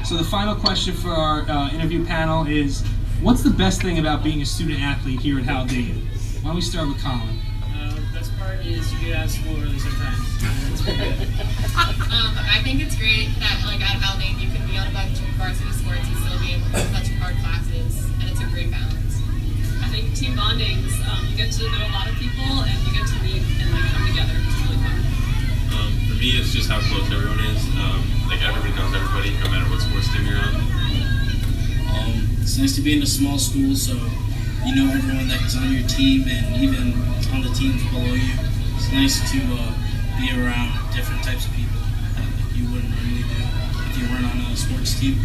So the final question for our interview panel is, what's the best thing about being a student athlete here at Haldane? Why don't we start with Colin?
The best part is you get out of school early sometimes. That's pretty good.
I think it's great that like at Haldane you can be on a bunch of varsity sports and still be in a bunch of hard classes, and it's a great balance.
I think team bondings, you get to know a lot of people and you get to meet and like come together. It's really fun.
For me, it's just how close everyone is. Like everybody knows everybody, no matter what sports team you're on.
It's nice to be in a small school, so you know everyone that's on your team and even on the teams below you. It's nice to be around different types of people that you wouldn't normally do if you weren't on a sports team.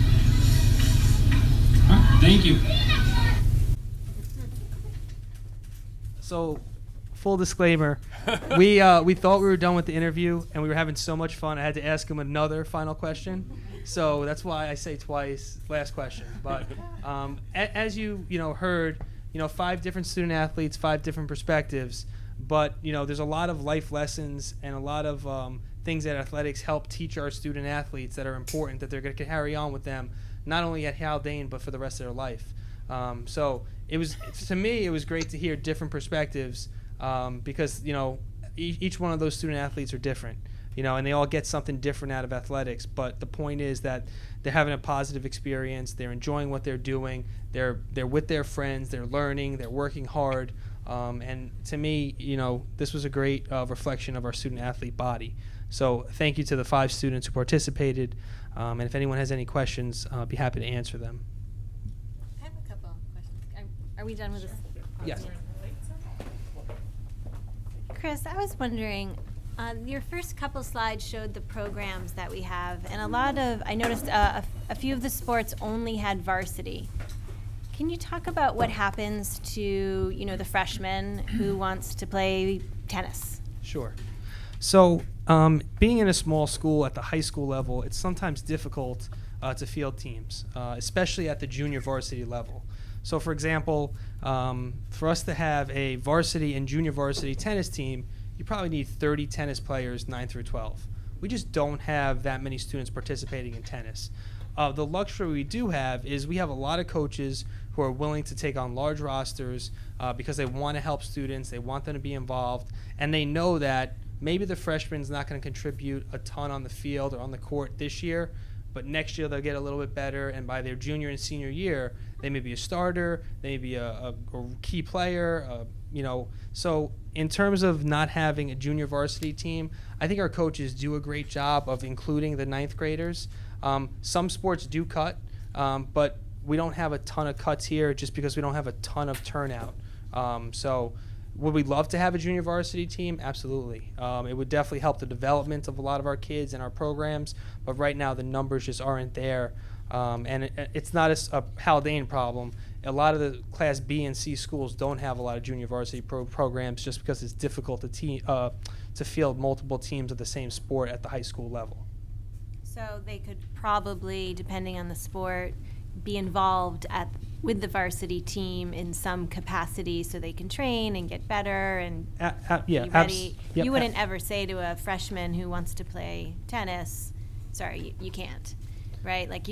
All right, thank you. So, full disclaimer, we thought we were done with the interview and we were having so much fun. I had to ask him another final question, so that's why I say twice. Last question, but as you heard, 5 different student athletes, 5 different perspectives, but there's a lot of life lessons and a lot of things that athletics help teach our student athletes that are important that they're going to carry on with them, not only at Haldane but for the rest of their life. So to me it was great to hear different perspectives because each one of those student athletes are different, and they all get something different out of athletics. But the point is that they're having a positive experience. They're enjoying what they're doing. They're with their friends. They're learning. They're working hard. And to me, this was a great reflection of our student athlete body. So thank you to the 5 students who participated. And if anyone has any questions, I'll be happy to answer them.
I have a couple of questions. Are we done with this?
Yes.
Chris, I was wondering, your first couple slides showed the programs that we have, and I noticed a few of the sports only had varsity. Can you talk about what happens to, the freshman who wants to play tennis?
Sure. So being in a small school at the high school level, it's sometimes difficult to field teams, especially at the junior varsity level. So for example, for us to have a varsity and junior varsity tennis team, you probably need 30 tennis players 9 through 12. We just don't have that many students participating in tennis. The luxury we do have is we have a lot of coaches who are willing to take on large rosters because they want to help students, they want them to be involved, and they know that maybe the freshman's not going to contribute a ton on the field or on the court this year, but next year they'll get a little bit better, and by their junior and senior year, they may be a starter, they may be a key player, So in terms of not having a junior varsity team, I think our coaches do a great job of including the 9th graders. Some sports do cut, but we don't have a ton of cuts here just because we don't have a ton of turnout. So would we love to have a junior varsity team? Absolutely. It would definitely help the development of a lot of our kids and our programs, but right now the numbers just aren't there. And it's not a Haldane problem. A lot of the Class B and C schools don't have a lot of junior varsity programs just because it's difficult to field multiple teams of the same sport at the high school level.
So they could probably, depending on the sport, be involved with the varsity team in some capacity so they can train and get better and be ready.
Yep.
You wouldn't ever say to a freshman who wants to play tennis, sorry, you can't, right? Like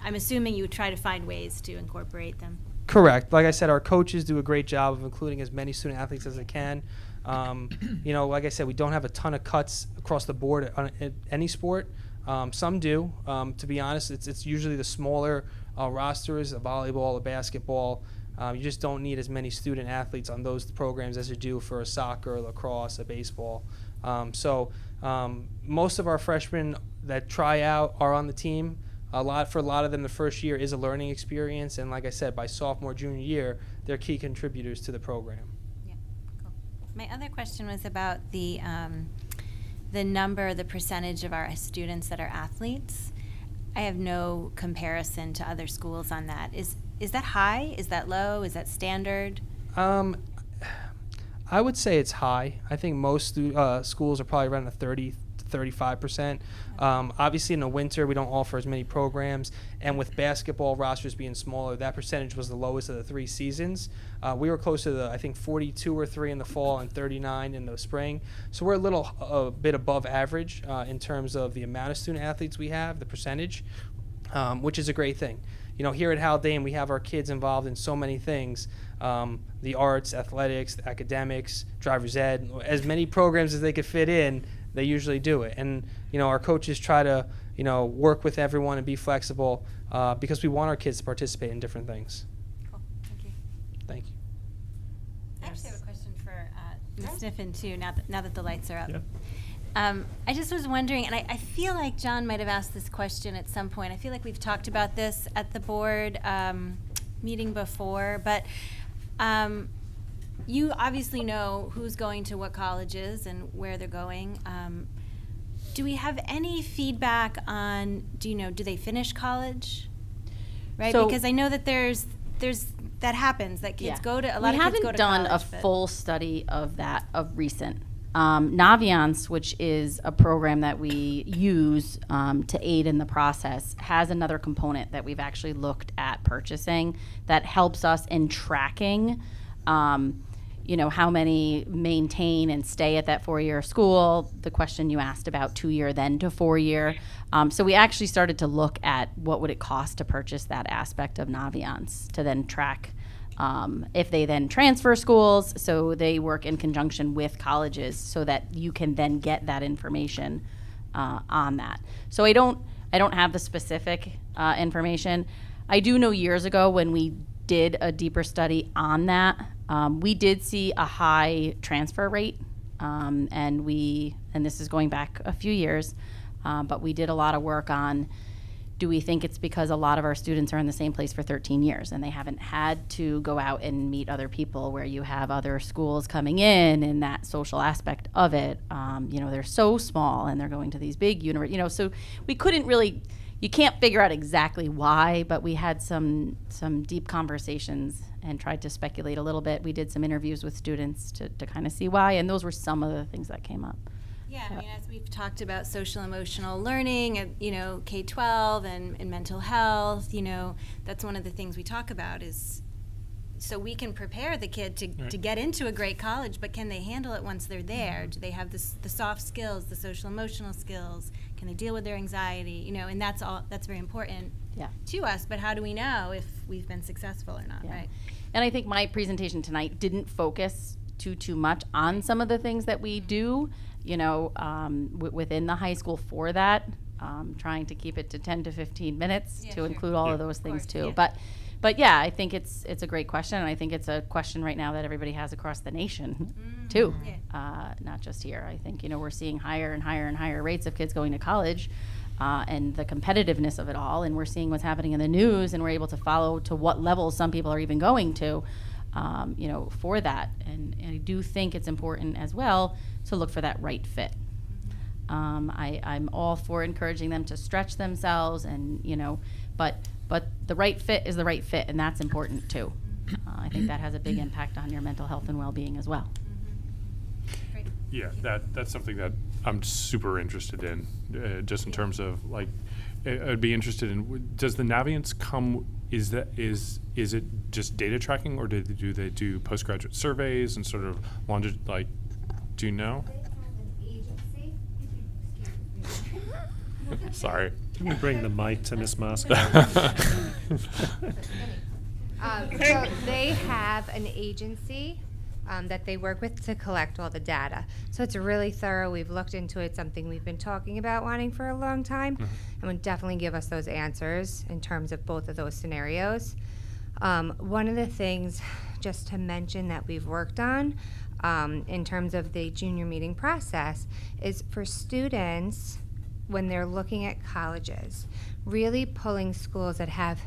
I'm assuming you would try to find ways to incorporate them.
Correct. Like I said, our coaches do a great job of including as many student athletes as they can. Like I said, we don't have a ton of cuts across the board on any sport. Some do. To be honest, it's usually the smaller rosters, a volleyball, a basketball. You just don't need as many student athletes on those programs as you do for a soccer, lacrosse, a baseball. So most of our freshmen that try out are on the team. For a lot of them, the first year is a learning experience, and like I said, by sophomore, junior year, they're key contributors to the program.
Yeah, cool. My other question was about the percentage of our students that are athletes. I have no comparison to other schools on that. Is that high? Is that low? Is that standard?
I would say it's high. I think most schools are probably around the 30 to 35%. Obviously, in the winter, we don't offer as many programs, and with basketball rosters being smaller, that percentage was the lowest of the 3 seasons. We were close to I think 42 or 3 in the fall and 39 in the spring. So we're a bit above average in terms of the amount of student athletes we have, the percentage, which is a great thing. Here at Haldane, we have our kids involved in so many things, the arts, athletics, academics, driver's ed, as many programs as they could fit in, they usually do it. And, our coaches try to, work with everyone and be flexible because we want our kids to participate in different things.
Cool, thank you.
Thank you.
I actually have a question for Ms. Sniffen, too, now that the lights are up.
Yep.
I just was wondering, and I feel like John might have asked this question at some point. I feel like we've talked about this at the board meeting before, but you obviously know who's going to what colleges and where they're going. Do we have any feedback on, do they finish college? Right,
So-
because I know that there's that happens, that kids go to, a lot of kids go to college.
We haven't done a
but-
full study of that of recent. Naviance, which is a program that we use to aid in the process, has another component that we've actually looked at purchasing that helps us in tracking, how many maintain and stay at that 4-year school. The question you asked about 2-year then to 4-year. So we actually started to look at what would it cost to purchase that aspect of Naviance to then track if they then transfer schools, so they work in conjunction with colleges so that you can then get that information on that. So I don't have the specific information. I do know years ago when we did a deeper study on that. We did see a high transfer rate, and this is going back a few years, but we did a lot of work on, do we think it's because a lot of our students are in the same place for 13 years and they haven't had to go out and meet other people, where you have other schools coming in and that social aspect of it. They're so small and they're going to these big universities, so we couldn't really, you can't figure out exactly why, but we had some deep conversations and tried to speculate a little bit. We did some interviews with students to kind of see why, and those were some of the things that came up.
Yeah, I mean, as we've talked about social emotional learning, K-12 and mental health, that's one of the things we talk about, is so we can prepare the kid to get into a great college, but can they handle it once they're there? Do they have the soft skills, the social emotional skills? Can they deal with their anxiety? And that's very important to us, but how do we know if we've been successful or not, right?
And I think my presentation tonight didn't focus too much on some of the things that we do, within the high school for that, trying to keep it to 10 to 15 minutes to include all of those things too. But yeah, I think it's a great question, and I think it's a question right now that everybody has across the nation too, not just here. I think, we're seeing higher and higher and higher rates of kids going to college, and the competitiveness of it all, and we're seeing what's happening in the news, and we're able to follow to what levels some people are even going to, for that. And I do think it's important as well to look for that right fit. I'm all for encouraging them to stretch themselves, and but the right fit is the right fit, and that's important too. I think that has a big impact on your mental health and well-being as well.
Yeah, that's something that I'm super interested in, just in terms of, like, I'd be interested in, does the Naviance come, is it just data tracking, or do they do postgraduate surveys and sort of do you know?
They have an agency. Excuse me.
Sorry.
Can we bring the mic to Ms. Moscow?
So they have an agency that they work with to collect all the data. So it's really thorough. We've looked into it, something we've been talking about wanting for a long time, and would definitely give us those answers in terms of both of those scenarios. One of the things, just to mention, that we've worked on in terms of the junior meeting process is for students, when they're looking at colleges, really pulling schools that have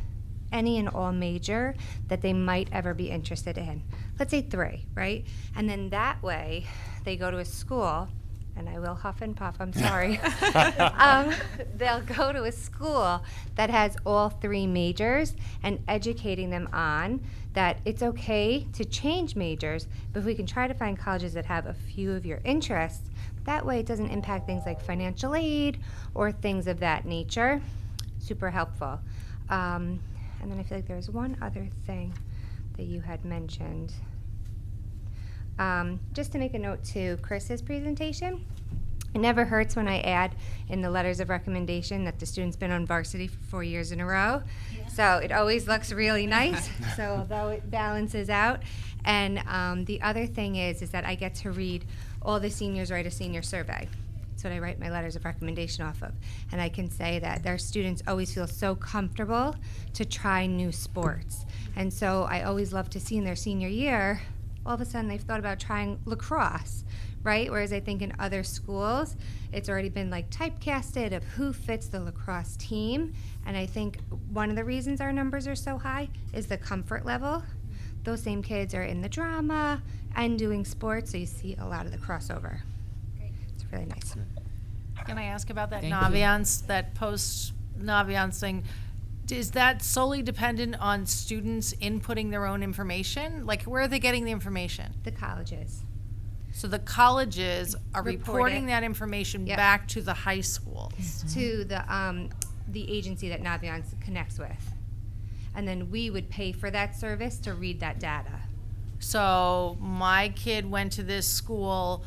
any and all major that they might ever be interested in. Let's say 3, right? And then that way, they go to a school, and I will huff and puff, I'm sorry. They'll go to a school that has all 3 majors, and educating them on that it's okay to change majors, but if we can try to find colleges that have a few of your interests, that way it doesn't impact things like financial aid or things of that nature. Super helpful. And then I feel like there was one other thing that you had mentioned. Just to make a note to Chris's presentation, it never hurts when I add in the letters of recommendation that the student's been on varsity for 4 years in a row. So it always looks really nice, so although it balances out. And the other thing is that I get to read all the seniors write a senior survey. That's what I write my letters of recommendation off of. And I can say that their students always feel so comfortable to try new sports. And so I always love to see in their senior year, all of a sudden they've thought about trying lacrosse, right? Whereas I think in other schools, it's already been like typecasted of who fits the lacrosse team. And I think one of the reasons our numbers are so high is the comfort level. Those same kids are in the drama and doing sports, so you see a lot of the crossover. It's really nice.
Can I ask about that
Thank you.
Naviance, that post-Naviance thing? Is that solely dependent on students inputting their own information? Like, where are they getting the information?
The colleges.
So the colleges are
Report
reporting
it.
that information
Yep.
back to the high schools.
To the agency that Naviance connects with. And then we would pay for that service to read that data.
So my kid went to this school,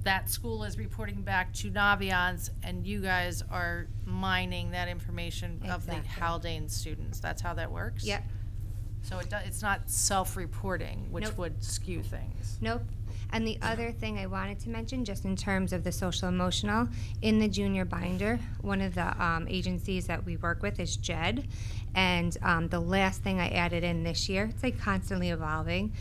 that school is reporting back to Naviance, and you guys are mining that information of the
Exactly.
Haldane students. That's how that works?
Yep.
So it's not self-reporting, which
Nope.
would skew things.
Nope. And the other thing I wanted to mention, just in terms of the social emotional, in the junior binder, one of the agencies that we work with is JED. And the last thing I added in this year, it's like constantly evolving,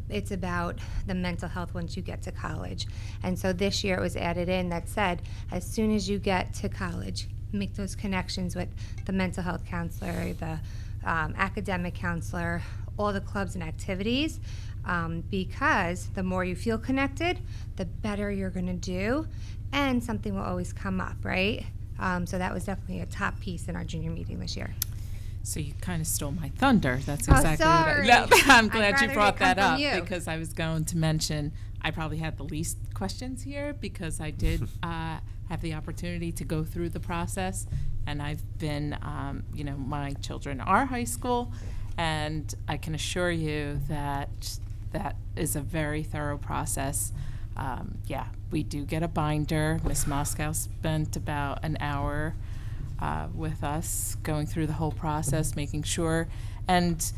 it's about the mental health once you get to college. And so this year it was added in that said, as soon as you get to college, make those connections with the mental health counselor, the academic counselor, all the clubs and activities, because the more you feel connected, the better you're going to do, and something will always come up, right? So that was definitely a top piece in our junior meeting this year.
So you kind of stole my thunder. That's
Oh,
exactly
sorry.
what I'm
I'd
glad
rather
you
it
brought
come
that
from
up
you.
because I was going to mention I probably had the least questions here because I did have the opportunity to go through the process, and I've been, my children are high school, and I can assure you that that is a very thorough process. We do get a binder. Miss Moscow spent about an hour with us going through the whole process, making sure. And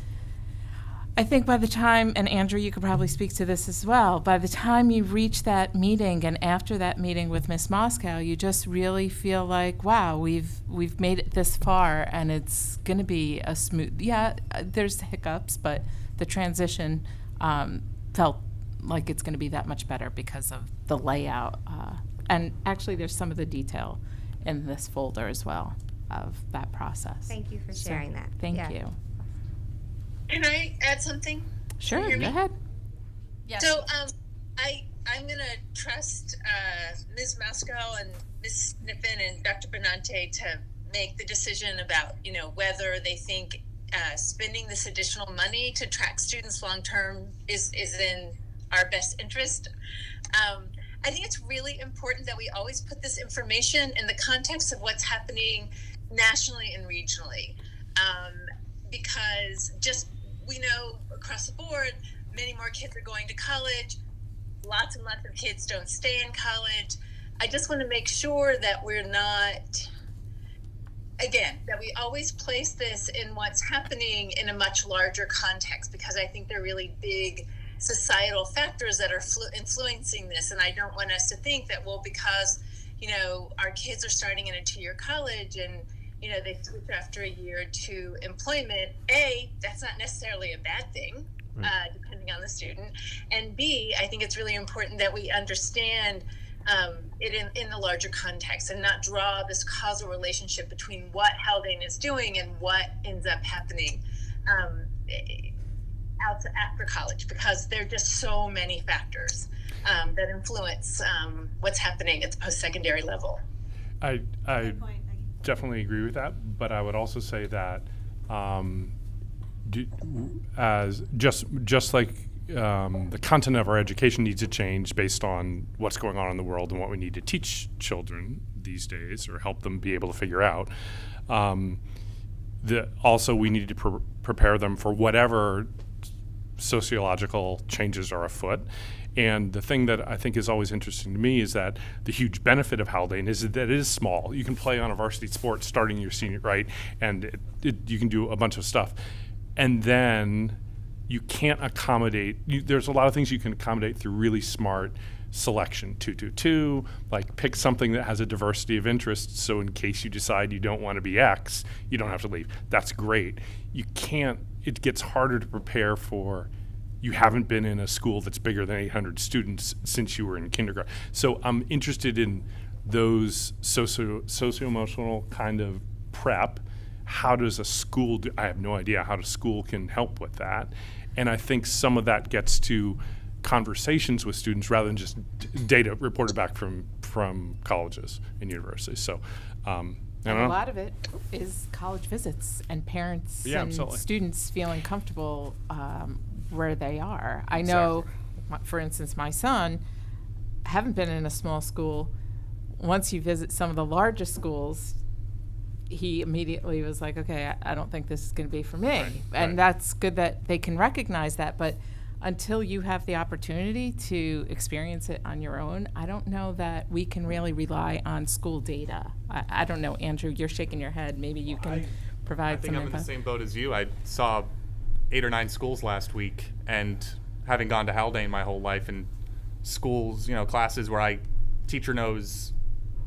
I think by the time, and Andrew, you could probably speak to this as well, by the time you reach that meeting and after that meeting with Miss Moscow, you just really feel like, wow, we've made it this far, and it's going to be a smooth, there's hiccups, but the transition felt like it's going to be that much better because of the layout. And actually, there's some of the detail in this folder as well of that process.
Thank you for sharing that.
Thank
Yeah.
you.
Can I add something?
Sure,
Can you hear
go
me?
ahead.
Yes.
So I'm going to trust Ms. Moscow and Ms. Sniffen and Dr. Benante to make the decision about, whether they think spending this additional money to track students long term is in our best interest. I think it's really important that we always put this information in the context of what's happening nationally and regionally, because we know across the board, many more kids are going to college. Lots and lots of kids don't stay in college. I just want to make sure that we're not, again, that we always place this in what's happening in a much larger context, because I think they're really big societal factors that are influencing this. And I don't want us to think that, well, because, our kids are starting in a 2-year college and, they switch after a year to employment, A, that's not necessarily a bad thing, depending on the student. And B, I think it's really important that we understand it in the larger context and not draw this causal relationship between what Haldane is doing and what ends up happening out to after college, because there are just so many factors that influence what's happening at the post-secondary level.
I definitely agree with that, but I would also say that as just like the content of our education needs to change based on what's going on in the world and what we need to teach children these days or help them be able to figure out. Also, we need to prepare them for whatever sociological changes are afoot. And the thing that I think is always interesting to me is that the huge benefit of Haldane is that it is small. You can play on a varsity sport starting your senior, right? And you can do a bunch of stuff. And then you can't accommodate, there's a lot of things you can accommodate through really smart selection, 2-2-2, like pick something that has a diversity of interests, so in case you decide you don't want to be X, you don't have to leave. That's great. You can't, it gets harder to prepare for, you haven't been in a school that's bigger than 800 students since you were in kindergarten. So I'm interested in those socio-emotional kind of prep. How does a school do? I have no idea how a school can help with that. And I think some of that gets to conversations with students rather than just data reported back from colleges and universities. So I don't
And
know.
a lot of it is college visits and parents
Yeah,
and
absolutely.
students feeling comfortable where they are. I know, for instance, my son, haven't been in a small school. Once you visit some of the largest schools, he immediately was like, okay, I don't think this is going to be for me. And
right.
that's good that they can recognize that. But until you have the opportunity to experience it on your own, I don't know that we can really rely on school data. I don't know, Andrew, you're shaking your head. Maybe you can provide
I think
some
I'm in
info.
the same boat as you. I saw 8 or 9 schools last week, and having gone to Haldane my whole life and schools, classes where teacher knows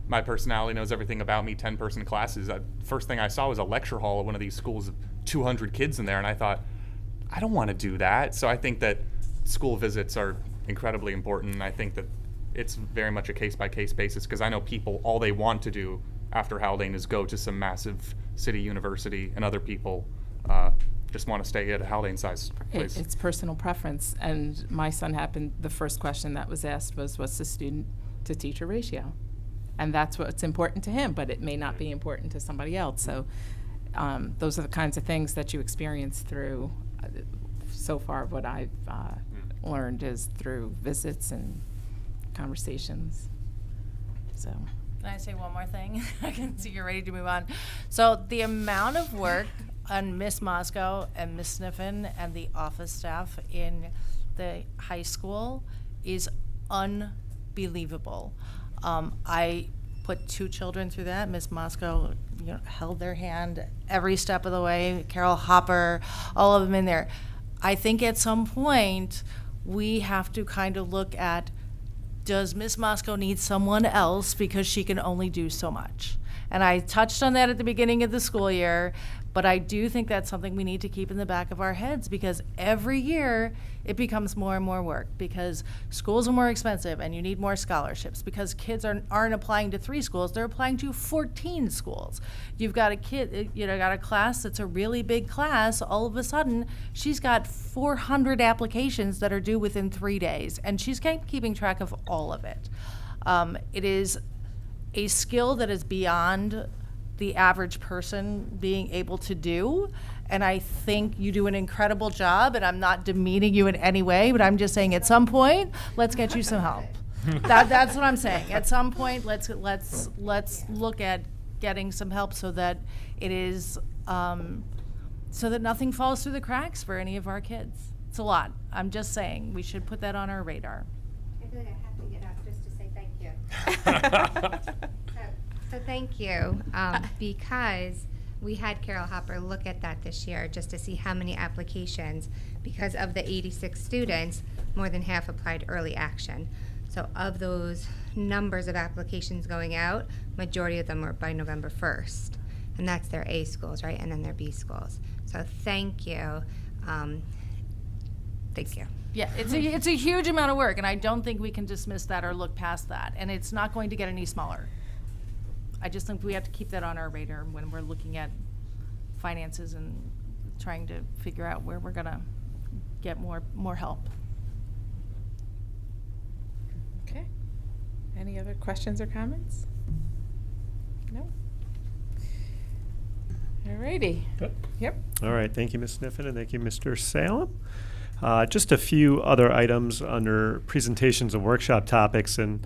my personality, knows everything about me, 10-person classes. First thing I saw was a lecture hall at one of these schools of 200 kids in there, and I thought, I don't want to do that. So I think that school visits are incredibly important, and I think that it's very much a case-by-case basis, because I know people, all they want to do after Haldane is go to some massive city university, and other people just want to stay at a Haldane-sized place.
It's personal preference, and my son the first question that was asked was, what's the student-to-teacher ratio? And that's what's important to him, but it may not be important to somebody else. So those are the kinds of things that you experience through, so far what I've learned is through visits and conversations. So.
Can I say one more thing? I can see you're ready to move on. So the amount of work on Miss Moscow and Miss Sniffen and the office staff in the high school is unbelievable. I put 2 children through that. Miss Moscow, held their hand every step of the way. Carol Hopper, all of them in there. I think at some point we have to kind of look at, does Miss Moscow need someone else because she can only do so much? And I touched on that at the beginning of the school year, but I do think that's something we need to keep in the back of our heads, because every year it becomes more and more work, because schools are more expensive and you need more scholarships, because kids aren't applying to 3 schools, they're applying to 14 schools. You've got a kid, got a class that's a really big class, all of a sudden she's got 400 applications that are due within 3 days, and she's keeping track of all of it. It is a skill that is beyond the average person being able to do, and I think you do an incredible job, and I'm not demeaning you in any way, but I'm just saying at some point, let's get you some help. That's what I'm saying. At some point, let's look at getting some help so that it is, so that nothing falls through the cracks for any of our kids. It's a lot. I'm just saying, we should put that on our radar.
I feel like I have to get up just to say thank you. So thank you, because we had Carol Hopper look at that this year just to see how many applications, because of the 86 students, more than half applied early action. So of those numbers of applications going out, majority of them were by November 1st. And that's their A schools, right? And then their B schools. So thank you. Thank you.
Yeah, it's a huge amount of work, and I don't think we can dismiss that or look past that. And it's not going to get any smaller. I just think we have to keep that on our radar when we're looking at finances and trying to figure out where we're gonna get more help.
Okay. Any other questions or comments? No? Alrighty.
Good.
Yep.
All right, thank you, Ms. Sniffen, and thank you, Mr. Salem. Just a few other items under presentations and workshop topics, and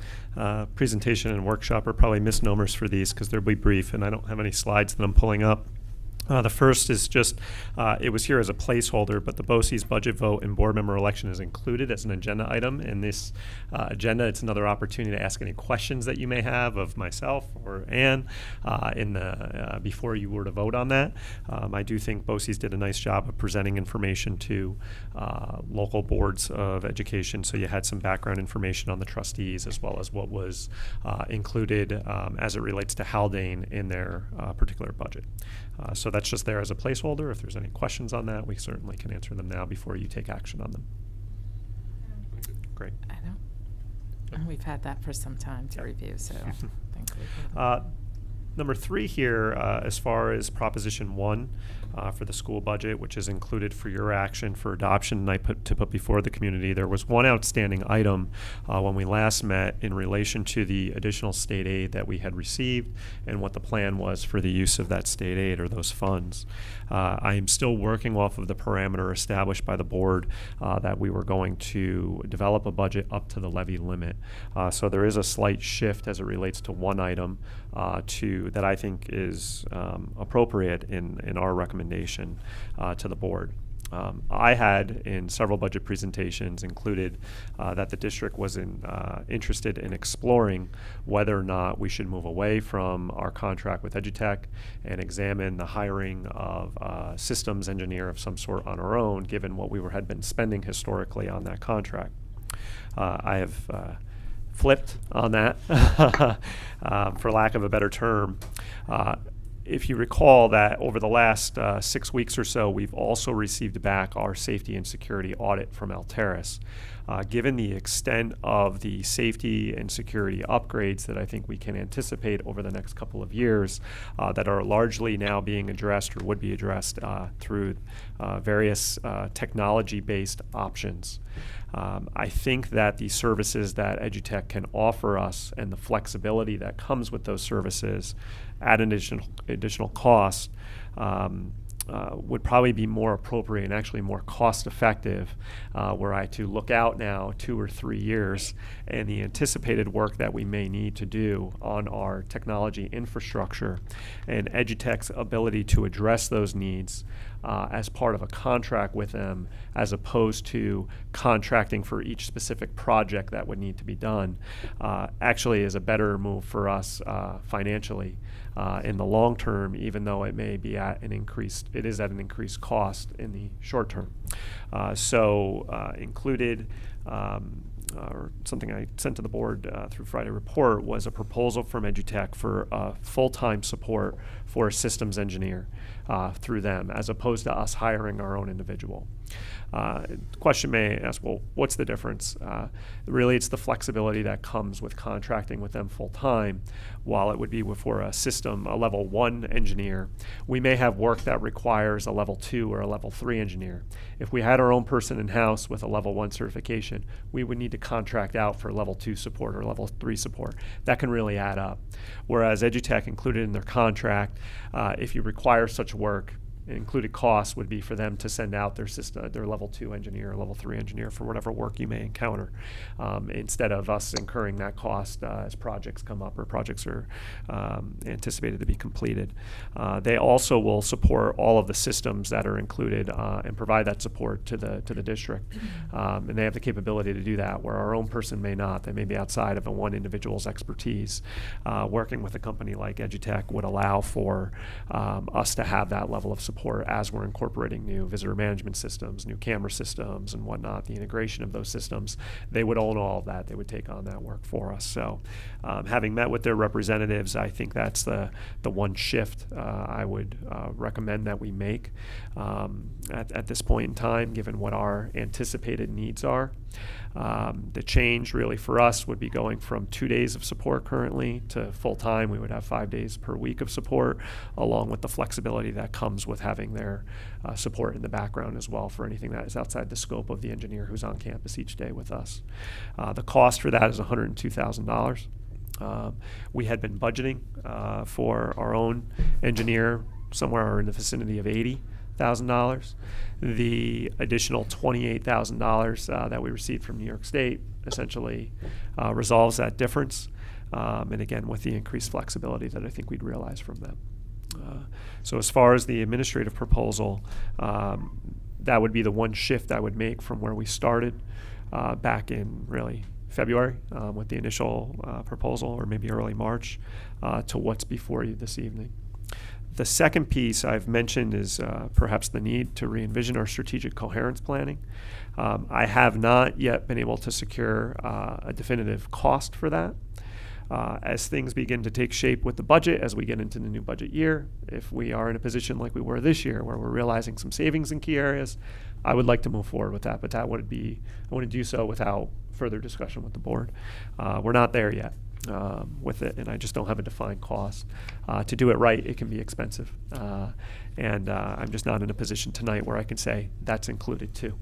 presentation and workshop are probably misnomers for these because they'll be brief, and I don't have any slides that I'm pulling up. The first is just, it was here as a placeholder, but the BOCES budget vote and board member election is included as an agenda item in this agenda. It's another opportunity to ask any questions that you may have of myself or Ann before you were to vote on that. I do think BOCES did a nice job of presenting information to local boards of education, so you had some background information on the trustees as well as what was included as it relates to Haldane in their particular budget. So that's just there as a placeholder. If there's any questions on that, we certainly can answer them now before you take action on them. Great.
I know. And we've had that for some time to review, so thankfully.
Number 3 here, as far as Proposition 1 for the school budget, which is included for your action for adoption and I put before the community, there was one outstanding item when we last met in relation to the additional state aid that we had received and what the plan was for the use of that state aid or those funds. I am still working off of the parameter established by the board that we were going to develop a budget up to the levy limit. So there is a slight shift as it relates to one item that I think is appropriate in our recommendation to the board. I had in several budget presentations included that the district was interested in exploring whether or not we should move away from our contract with Edutech and examine the hiring of a systems engineer of some sort on our own, given what we had been spending historically on that contract. I have flipped on that, for lack of a better term. If you recall that over the last 6 weeks or so, we've also received back our safety and security audit from Alteris. Given the extent of the safety and security upgrades that I think we can anticipate over the next couple of years that are largely now being addressed or would be addressed through various technology-based options. I think that the services that EduTech can offer us and the flexibility that comes with those services at an additional cost would probably be more appropriate and actually more cost effective were I to look out now 2 or 3 years and the anticipated work that we may need to do on our technology infrastructure and EduTech's ability to address those needs as part of a contract with them, as opposed to contracting for each specific project that would need to be done, actually is a better move for us financially in the long term, even though it may be at an increased cost in the short term. Included, or something I sent to the board through Friday report, was a proposal from EduTech for full-time support for a systems engineer through them, as opposed to us hiring our own individual. The question may ask, well, what's the difference? Really, it's the flexibility that comes with contracting with them full-time. While it would be for a level 1 engineer, we may have work that requires a level 2 or a level 3 engineer. If we had our own person in-house with a level 1 certification, we would need to contract out for level 2 support or level 3 support. That can really add up. Whereas EduTech included in their contract, if you require such work, included costs would be for them to send out their level 2 engineer or level 3 engineer for whatever work you may encounter, instead of us incurring that cost as projects come up or projects are anticipated to be completed. They also will support all of the systems that are included and provide that support to the district, and they have the capability to do that, where our own person may not. They may be outside of one individual's expertise. Working with a company like EduTech would allow for us to have that level of support as we're incorporating new visitor management systems, new camera systems, and whatnot, the integration of those systems. They would own all of that. They would take on that work for us. So having met with their representatives, I think that's the one shift I would recommend that we make at this point in time, given what our anticipated needs are. The change really for us would be going from 2 days of support currently to full-time. We would have 5 days per week of support, along with the flexibility that comes with having their support in the background as well for anything that is outside the scope of the engineer who's on campus each day with us. The cost for that is $102,000. We had been budgeting for our own engineer somewhere in the vicinity of $80,000. The additional $28,000 that we received from New York State essentially resolves that difference, and again with the increased flexibility that I think we'd realize from them. So as far as the administrative proposal, that would be the one shift I would make from where we started back in really February with the initial proposal, or maybe early March, to what's before you this evening. The second piece I've mentioned is perhaps the need to re-envision our strategic coherence planning. I have not yet been able to secure a definitive cost for that. As things begin to take shape with the budget, as we get into the new budget year, if we are in a position like we were this year where we're realizing some savings in key areas, I would like to move forward with that, but I wouldn't do so without further discussion with the board. We're not there yet with it, and I just don't have a defined cost. To do it right, it can be expensive, and I'm just not in a position tonight where I can say that's included too.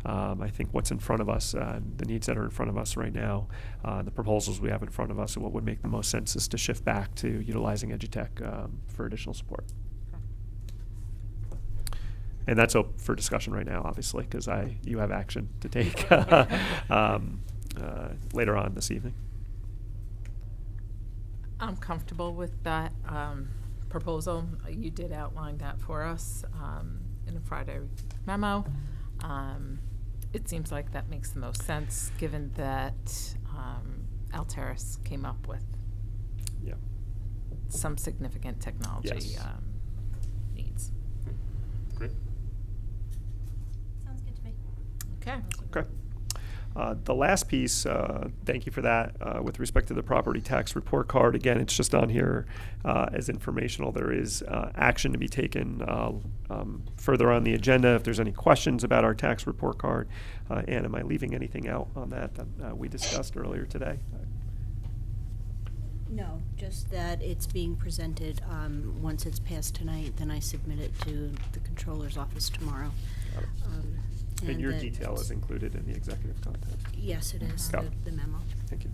I think what's in front of us, the needs that are in front of us right now, the proposals we have in front of us, and what would make the most sense is to shift back to utilizing EduTech for additional support. And that's up for discussion right now, obviously, because you have action to take later on this evening.
I'm comfortable with that proposal. You did outline that for us in a Friday memo. It seems like that makes the most sense, given that Alteris came up with some significant technology needs.
Great.
Sounds good to me.
Okay.
Okay. The last piece, thank you for that, with respect to the property tax report card. Again, it's just on here as informational. There is action to be taken further on the agenda if there's any questions about our tax report card. Ann, am I leaving anything out on that we discussed earlier today?
No, just that it's being presented. Once it's passed tonight, then I submit it to the controller's office tomorrow.
And your detail is included in the executive content?
Yes, it is,
Got it.
the memo.
Thank you.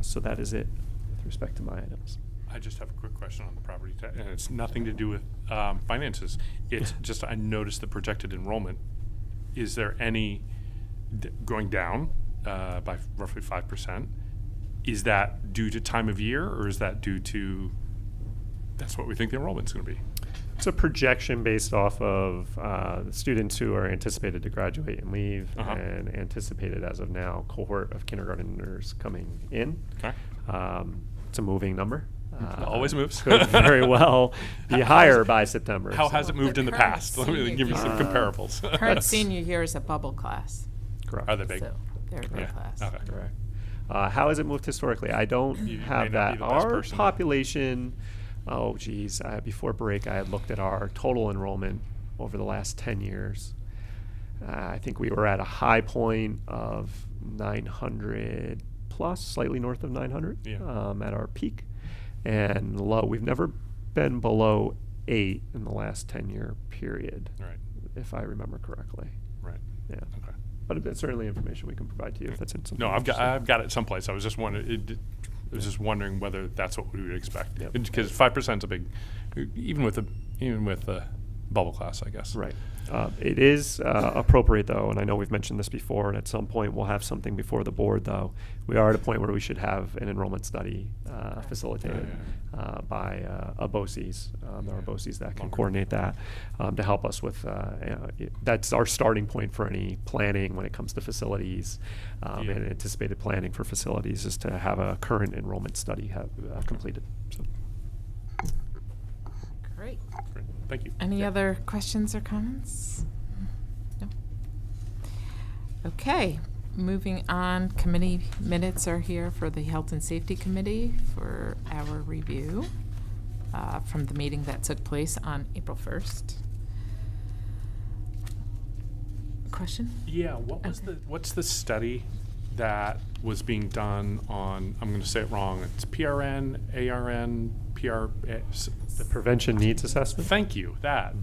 So that is it with respect to my items.
I just have a quick question on the property tax, and it's nothing to do with finances. It's just I noticed the projected enrollment. Is there any going down by roughly 5%? Is that due to time of year, or is that due to that's what we think the enrollment's going to be?
It's a projection based off of the students who are anticipated to graduate and leave, and anticipated as of now cohort of kindergarteners coming in.
Okay.
It's a moving number.
It always moves.
Could very well be higher by September.
How
so.
has it moved in the past? Let me give you some comparables.
Current senior year is a bubble class.
Correct.
Are they big?
So they're a big class.
Okay.
Correct. How has it moved historically? I don't
You
have
may not
that.
be the best
Our
person.
population, before break, I had looked at our total enrollment over the last 10 years. I think we were at a high point of 900 plus, slightly north of 900 at our peak. And low, we've never been below 8 in the last 10-year period,
Right.
if I remember correctly.
Right.
Yeah.
Okay.
But it's certainly information we can provide to you if that's in something.
No, I've
interesting.
got it someplace. I was just wondering. I was just wondering whether that's what we would expect.
Yep.
Because 5% is a big, even with the bubble class, I guess.
Right. It is appropriate, though, and I know we've mentioned this before, and at some point we'll have something before the board, though. We are at a point where we should have an enrollment study facilitated by a BOCES. There are BOCES that can coordinate that to help us with, that's our starting point for any planning when it comes to facilities, and anticipated planning for facilities is to have a current enrollment study completed. So.
Great.
Great. Thank you.
Any other questions or comments? No? Okay, moving on, committee minutes are here for the Health and Safety Committee for our review from the meeting that took place on April 1st. Question?
Yeah, what's the study that was being done on, I'm going to say it wrong, it's PRN, ARN,
The Prevention Needs Assessment?
Thank you, that.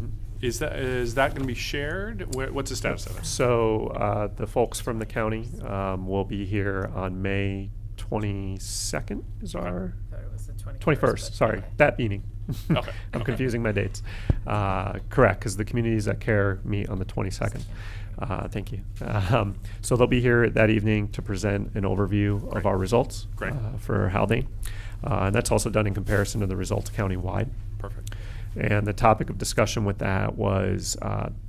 Is that going to be shared? What's the status of it?
So the folks from the county will be here on May 22nd is our...
I thought it was the
21st, sorry,
okay.
that meeting.
Okay.
I'm confusing my dates. Correct, because the communities that care meet on the 22nd. Thank you. So they'll be here that evening to present an overview of our results for Haldane. And that's also done in comparison to the results countywide.
Perfect.
And the topic of discussion with that was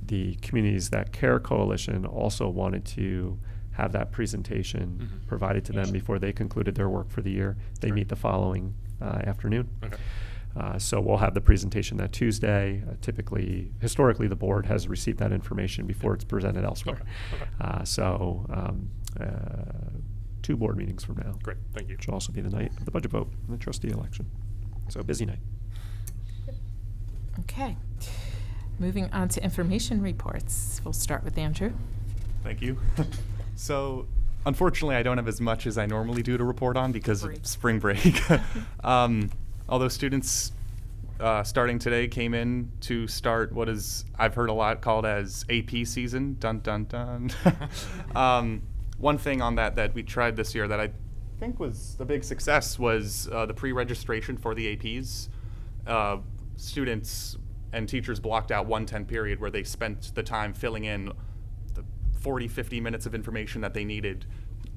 the Communities That Care Coalition also wanted to have that presentation provided to them before they concluded their work for the year. They meet the following afternoon.
Okay.
So we'll have the presentation that Tuesday. Historically, the board has received that information before it's presented elsewhere.
Okay.
So 2 board meetings from now.
Great, thank you.
Which will also be the night of the budget vote and the trustee election. So busy night.
Okay. Moving on to information reports. We'll start with Andrew.
Thank you. So, unfortunately, I don't have as much as I normally do to report on because of spring break. Although students starting today came in to start what is, I've heard a lot called as AP season. Dun, dun, dun. One thing on that we tried this year that I think was a big success was the pre-registration for the APs. Students and teachers blocked out 110 period where they spent the time filling in the 40, 50 minutes of information that they needed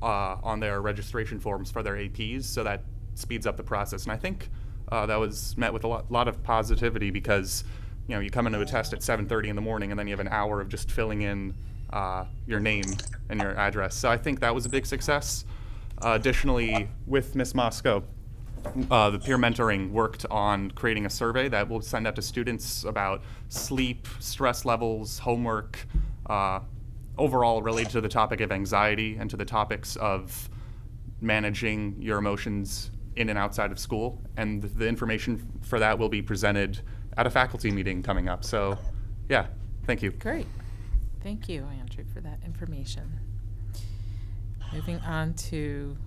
on their registration forms for their APs, so that speeds up the process. And I think that was met with a lot of positivity because, you know, you come into a test at 7:30 in the morning and then you have an hour of just filling in your name and your address. So I think that was a big success. Additionally, with Ms. Moscow, the peer mentoring worked on creating a survey that we'll send out to students about sleep, stress levels, homework, overall related to the topic of anxiety and to the topics of managing your emotions in and outside of school. And the information for that will be presented at a faculty meeting coming up. So, yeah, thank you.
Great. Thank you, Andrew, for that information. Moving on to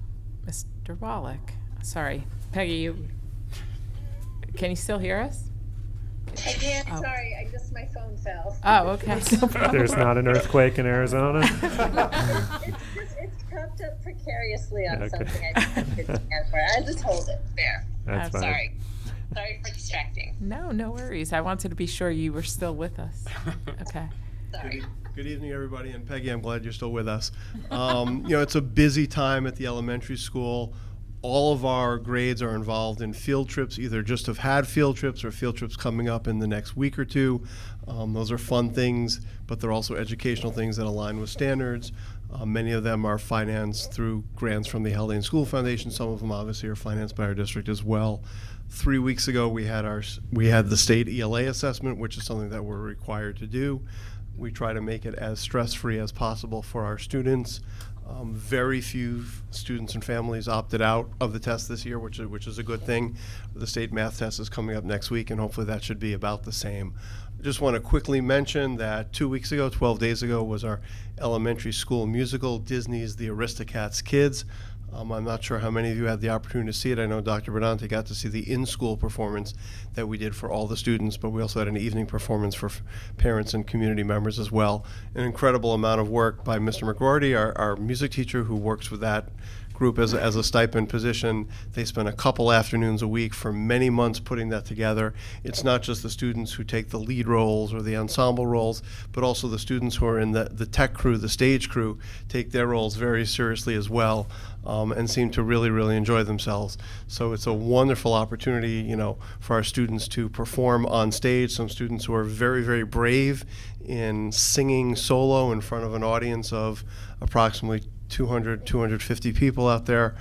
Mr. Wallach. Sorry, Peggy, can you still hear us?
I can't,
Oh.
sorry, my phone fell.
Oh, okay.
There's not an earthquake in Arizona?
It's propped up precariously on
Okay.
something I couldn't stand for. I'll just hold it there.
That's fine.
Sorry. Sorry for distracting.
No worries. I wanted to be sure you were still with us. Okay.
Sorry.
Good evening, everybody, and Peggy, I'm glad you're still with us. It's a busy time at the elementary school. All of our grades are involved in field trips, either just have had field trips or field trips coming up in the next week or two. Those are fun things, but they're also educational things that align with standards. Many of them are financed through grants from the Haldane School Foundation. Some of them obviously are financed by our district as well. 3 weeks ago, we had the state ELA assessment, which is something that we're required to do. We try to make it as stress-free as possible for our students. Very few students and families opted out of the test this year, which is a good thing. The state math test is coming up next week, and hopefully that should be about the same. I just want to quickly mention that 2 weeks ago, 12 days ago, was our elementary school musical, Disney's The Aristocats Kids. I'm not sure how many of you had the opportunity to see it. I know Dr. Bernante got to see the in-school performance that we did for all the students, but we also had an evening performance for parents and community members as well. An incredible amount of work by Mr. McGroarty, our music teacher who works with that group as a stipend position. They spend a couple afternoons a week for many months putting that together. It's not just the students who take the lead roles or the ensemble roles, but also the students who are in the tech crew, the stage crew, take their roles very seriously as well, and seem to really, really enjoy themselves. So it's a wonderful opportunity, for our students to perform on stage. Some students who are very, very brave in singing solo in front of an audience of approximately 250 people out there.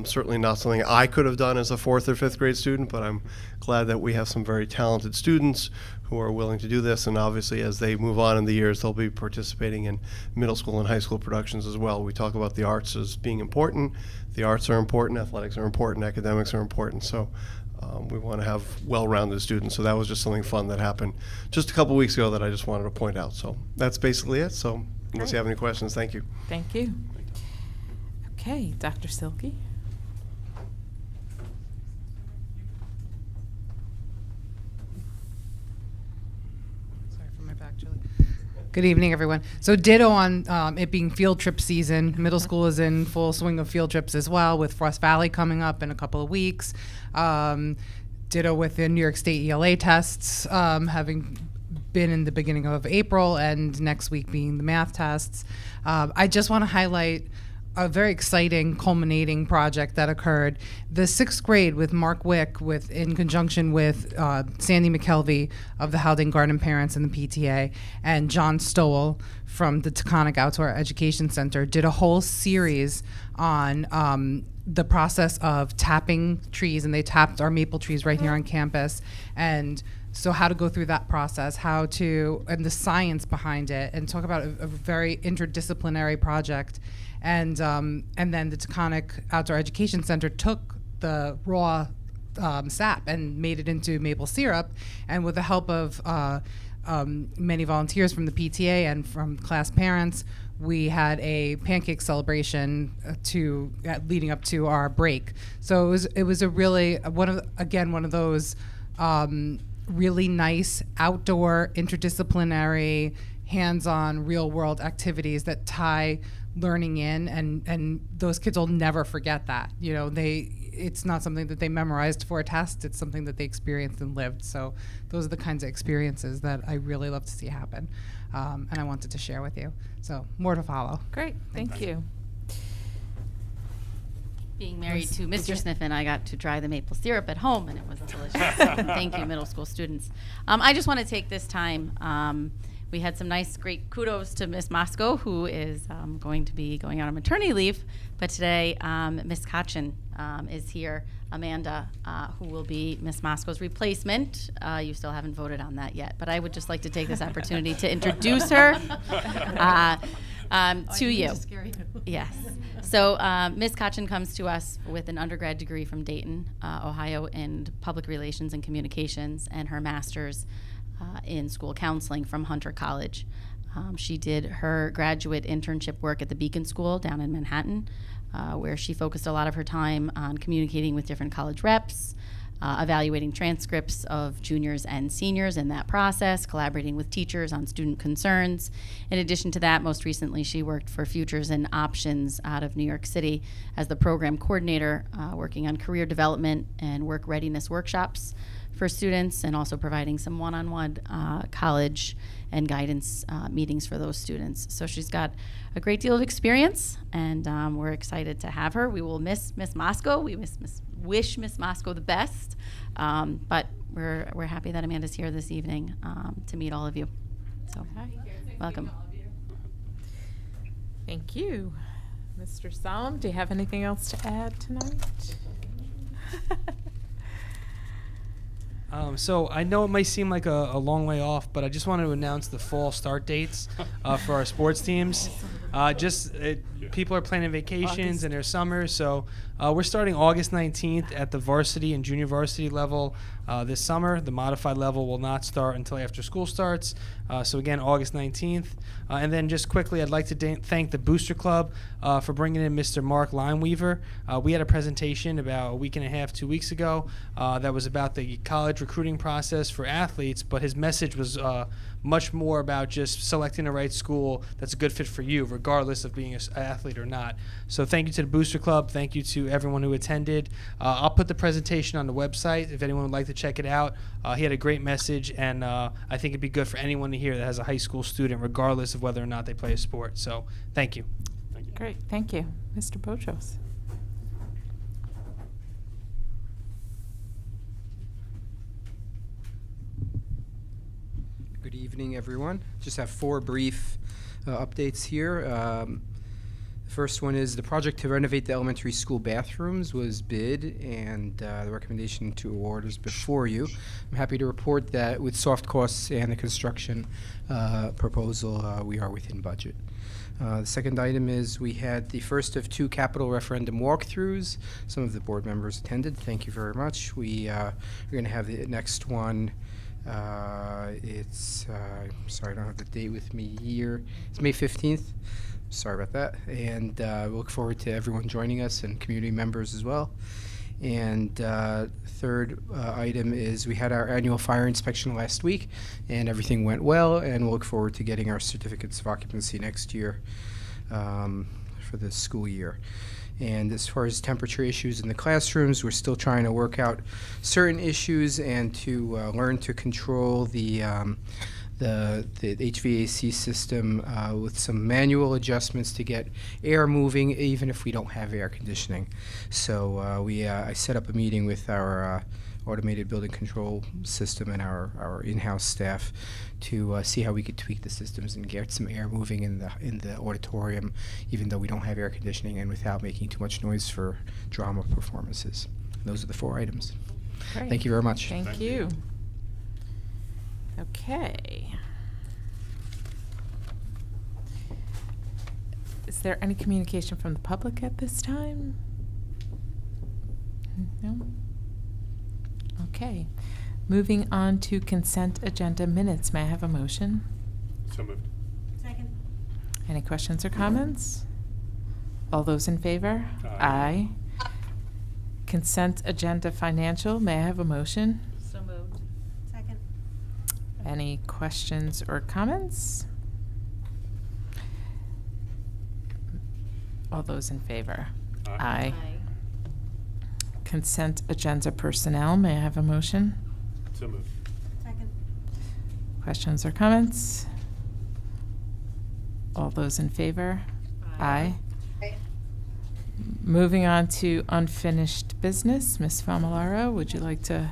Certainly not something I could have done as a 4th or 5th grade student, but I'm glad that we have some very talented students who are willing to do this, and obviously as they move on in the years, they'll be participating in middle school and high school productions as well. We talk about the arts as being important. The arts are important, athletics are important, academics are important, so we want to have well-rounded students. So that was just something fun that happened just a couple weeks ago that I just wanted to point out. So that's basically it. So unless you have any questions, thank you.
Thank you. Okay, Dr. Silke.
Sorry for my back, Julie. Good evening, everyone. So ditto on it being field trip season. Middle school is in full swing of field trips as well, with Frost Valley coming up in a couple of weeks. Ditto with the New York State ELA tests having been in the beginning of April, and next week being the math tests. I just want to highlight a very exciting culminating project that occurred. The 6th grade with Mark Wick, in conjunction with Sandy McKelvey of the Haldane Garden Parents and the PTA, and John Stowell from the Taconic Outdoor Education Center, did a whole series on the process of tapping trees, and they tapped our maple trees right here on campus. And so how to go through that process, and the science behind it, and talk about a very interdisciplinary project. And then the Taconic Outdoor Education Center took the raw sap and made it into maple syrup. And with the help of many volunteers from the PTA and from class parents, we had a pancake celebration leading up to our break. So it was a really one of those really nice outdoor interdisciplinary hands-on real-world activities that tie learning in, and those kids will never forget that. It's not something that they memorized for a test, it's something that they experienced and lived. So those are the kinds of experiences that I really love to see happen, and I wanted to share with you. So more to follow.
Great, thank you.
Being married to Mr. Sniffen, I got to try the maple syrup at home, and it was delicious. Thank you, middle school students. I just want to take this time. We had some nice, great kudos to Miss Moscow, who is going to be going out on maternity leave. But today, Miss Kachin is here, Amanda, who will be Miss Moscow's replacement. You still haven't voted on that yet, but I would just like to take this opportunity to introduce her. To you. Yes. So Ms. Kachin comes to us with an undergrad degree from Dayton, Ohio, in public relations and communications, and her master's in school counseling from Hunter College. She did her graduate internship work at the Beacon School down in Manhattan, where she focused a lot of her time on communicating with different college reps, evaluating transcripts of juniors and seniors in that process, collaborating with teachers on student concerns. In addition to that, most recently she worked for Futures and Options out of New York City as the program coordinator, working on career development and work readiness workshops for students, and also providing some one-on-one college and guidance meetings for those students. So she's got a great deal of experience, and we're excited to have her. We will miss Miss Moscow. We wish Miss Moscow the best, but we're happy that Amanda's here this evening to meet all of you. So, welcome.
Thank you. Mr. Solom, do you have anything else to add tonight?
So I know it might seem like a long way off, but I just wanted to announce the fall start dates for our sports teams. People are planning vacations and their summers, so we're starting August 19th at the varsity and junior varsity level this summer. The modified level will not start until after school starts. So again, August 19th. And then just quickly, I'd like to thank the Booster Club for bringing in Mr. Mark Lineweaver. We had a presentation about a week and a half, 2 weeks ago that was about the college recruiting process for athletes, but his message was much more about just selecting the right school that's a good fit for you, regardless of being an athlete or not. So thank you to the Booster Club. Thank you to everyone who attended. I'll put the presentation on the website if anyone would like to check it out. He had a great message, and I think it'd be good for anyone to hear that has a high school student, regardless of whether or not they play a sport. So thank you.
Great, thank you. Mr. Bojos.
Good evening, everyone. Just have 4 brief updates here. The first one is the project to renovate the elementary school bathrooms was bid, and the recommendation to award is before you. I'm happy to report that with soft costs and the construction proposal, we are within budget. The second item is we had the first of 2 capital referendum walkthroughs. Some of the board members attended. Thank you very much. We are going to have the next one. It's sorry, I don't have the date with me here. It's May 15th. Sorry about that. And we look forward to everyone joining us and community members as well. And third item is we had our annual fire inspection last week, and everything went well, and we'll look forward to getting our certificates of occupancy next year for the school year. And as far as temperature issues in the classrooms, we're still trying to work out certain issues and to learn to control the HVAC system with some manual adjustments to get air moving, even if we don't have air conditioning. So I set up a meeting with our automated building control system and our in-house staff to see how we could tweak the systems and get some air moving in the auditorium, even though we don't have air conditioning, and without making too much noise for drama performances. Those are the 4 items.
Great.
Thank you very much.
Thank you. Okay. Is there any communication from the public at this time? No? Okay. Moving on to consent agenda minutes. May I have a motion?
So moved.
Second.
Any questions or comments? All those in favor? Aye. Consent agenda financial. May I have a motion?
So moved. Second.
Any questions or comments? All those in favor? Aye. Consent agenda personnel. May I have a motion?
So moved.
Second.
Questions or comments? All those in favor? Aye. Moving on to unfinished business. Ms. Famularo, would you like to?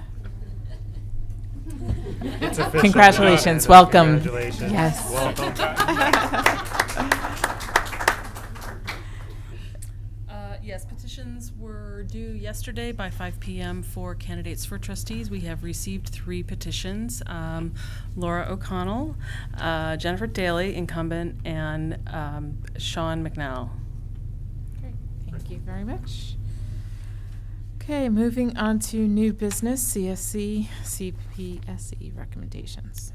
It's official.
Congratulations.
No,
Welcome.
congratulations.
Yes.
Yes, petitions were were due yesterday by 5 p.m. for candidates for trustees. We have received 3 petitions. Laura O'Connell, Jennifer Daly, incumbent, and Sean McNall.
Great, thank you very much. Okay, moving on to new business, CSC, CPSE recommendations.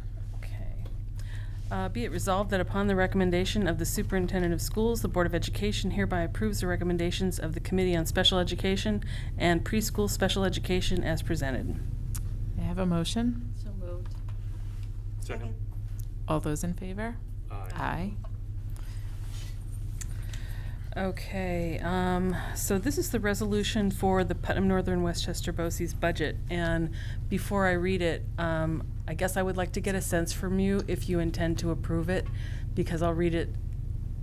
Be it resolved that upon the recommendation of the Superintendent of Schools, the Board of Education hereby approves the recommendations of the Committee on Special Education and Preschool Special Education as presented.
May I have a motion?
So moved.
Second.
All those in favor? Aye.
Okay, so this is the resolution for the Putnam Northern Westchester BOCES budget, and before I read it, I guess I would like to get a sense from you if you intend to approve it, because I'll read it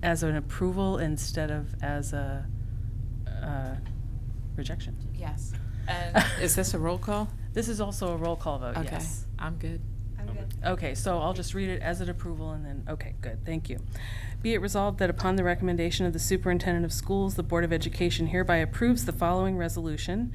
as an approval instead of as a rejection.
Yes. And is this a roll call?
This is also a roll call vote,
Okay,
yes.
I'm good.
I'm good.
Okay, so I'll just read it as an approval and then, okay, good, thank you. Be it resolved that upon the recommendation of the Superintendent of Schools, the Board of Education hereby approves the following resolution.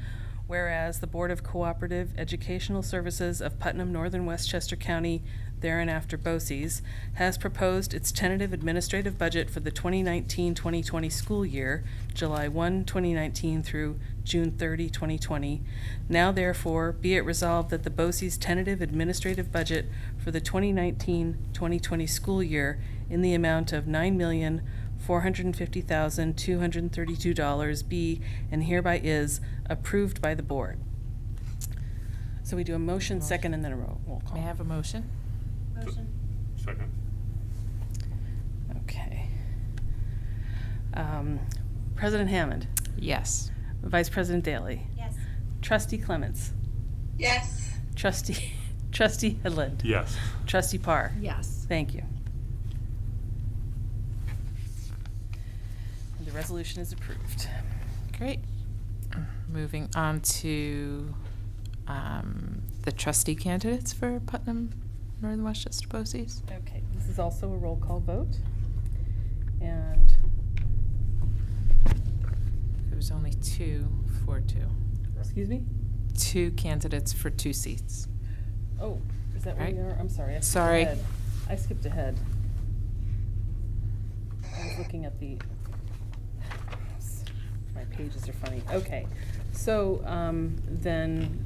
Whereas the Board of Cooperative Educational Services of Putnam Northern Westchester County, thereinafter BOCES, has proposed its tentative administrative budget for the 2019-2020 school year, July 1, 2019 through June 30, 2020. Now therefore, be it resolved that the BOCES tentative administrative budget for the 2019-2020 school year in the amount of $9,450,232 be and hereby is approved by the board. So we do a motion, second, and then a roll call.
May I have a motion?
Motion.
Second.
Okay. President Hammond.
Yes.
Vice President Daly.
Yes.
Trustee Clements.
Yes.
Trustee Headland.
Yes.
Trustee Parr.
Yes.
Thank you. And the resolution is approved.
Great. Moving on to the trustee candidates for Putnam Northern Westchester BOCES.
Okay, this is also a roll call vote. And
There was only 2 for 2.
excuse me?
2 candidates for 2 seats.
Oh, is that where
Right.
we are? I'm sorry. I skipped
Sorry.
ahead. I skipped ahead. I was looking at the. My pages are funny. Okay, so then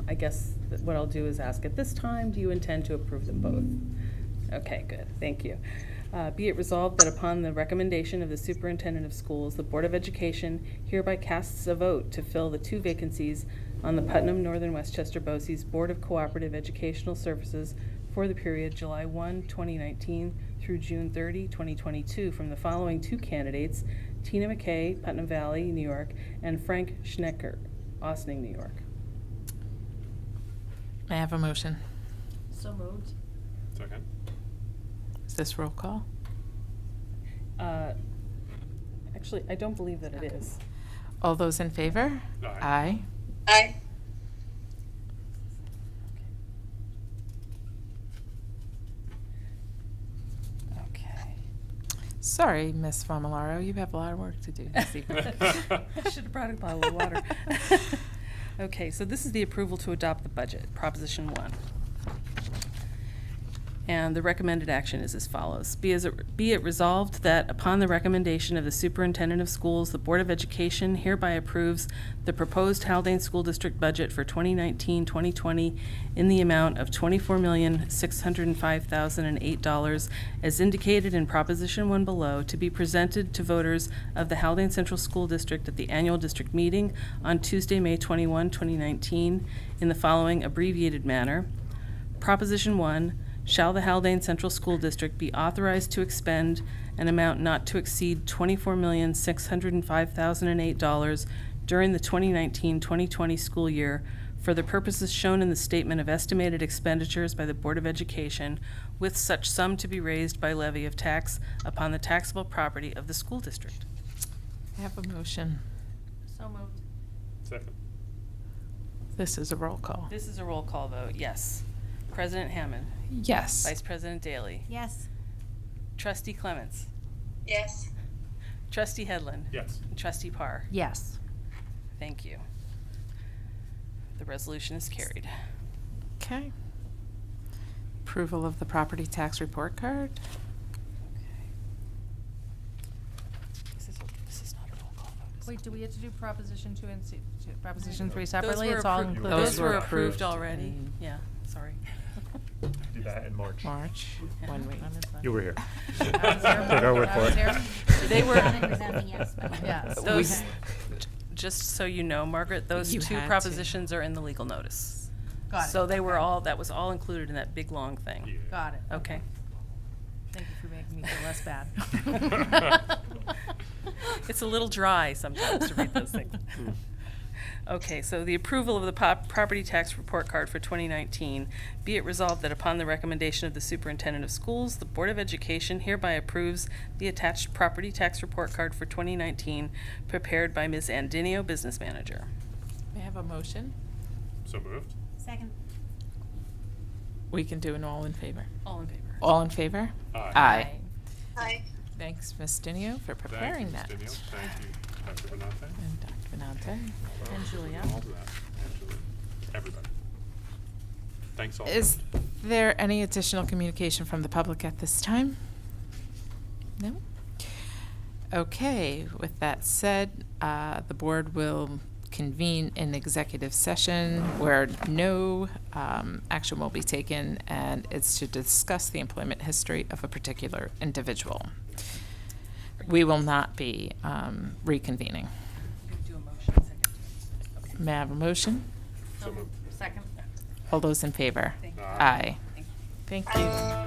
I guess that what I'll do is ask at this time, do you intend to approve them both? Okay, good. Thank you. Be it resolved that upon the recommendation of the Superintendent of Schools, the Board of Education hereby casts a vote to fill the 2 vacancies on the Putnam Northern Westchester BOCES Board of Cooperative Educational Services for the period July 1, 2019 through June 30, 2022 from the following 2 candidates, Tina McKay, Putnam Valley, New York, and Frank Schnecker, Austining, New York.
May I have a motion?
So moved.
Second.
Is this roll call?
Actually, I don't believe that it is.
All those in favor?
Aye.
Aye.
Okay.
Sorry, Miss Famolaro, you have a lot of work to do this evening.
I should have brought a bottle of water. Okay, so this is the approval to adopt the budget, Proposition 1. And the recommended action is as follows. Be it resolved that upon the recommendation of the Superintendent of Schools, the Board of Education hereby approves the proposed Haldane School District budget for 2019-2020 in the amount of $24,605,008 as indicated in Proposition 1 below to be presented to voters of the Haldane Central School District at the annual district meeting on Tuesday, May 21, 2019 in the following abbreviated manner. Proposition 1. Shall the Haldane Central School District be authorized to expend an amount not to exceed $24,605,008 during the 2019-2020 school year for the purposes shown in the Statement of Estimated Expenditures by the Board of Education, with such sum to be raised by levy of tax upon the taxable property of the school district?
I have a motion.
So moved.
Second.
This is a roll call.
This is a roll call vote, yes. President Hammond.
Yes.
Vice President Daly.
Yes.
Trustee Clements.
Yes.
Trustee Headland.
Yes.
And Trustee Parr.
Yes.
thank you. The resolution is carried.
Okay. Approval of the property tax report card.
This is not a roll call vote.
Wait, do we have to do Proposition 2 and Proposition 3 separately?
Those
It's
were
all
appro-
included.
Those were approved already. Yeah, sorry.
Do that in March.
March,
Yeah.
1 week.
You were here.
I was here.
Take our word
I was
for it.
here.
They were.
Yes.
Those, just so you know, Margaret, those
You
two
had to.
propositions are in the legal notice.
Got it.
So they were all, that was all included in that big, long thing.
Got it.
Okay.
Thank you for making me feel less bad.
It's a little dry sometimes to read those things. Okay, so the approval of the property tax report card for 2019, be it resolved that upon the recommendation of the superintendent of schools, the Board of Education hereby approves the attached property tax report card for 2019 prepared by Ms. Andinio, business manager.
May I have a motion?
So moved.
Second.
We can do an all in favor.
All in favor.
All in favor?
Aye.
Aye.
Aye.
Thanks, Ms. Dinio, for preparing that.
Thank you, Ms. Dinio. Thank you, Dr. Benante.
And Dr. Benante.
And Julia.
All of that, and Julia. Everybody. Thanks all.
Is there any additional communication from the public at this time? No? Okay, with that said, the board will convene an executive session where no action will be taken, and it's to discuss the employment history of a particular individual. We will not be reconvening.
Do a motion, second. Okay.
May I have a motion?
So moved.
Second.
All those in favor?
Thank you.
Aye. Thank you.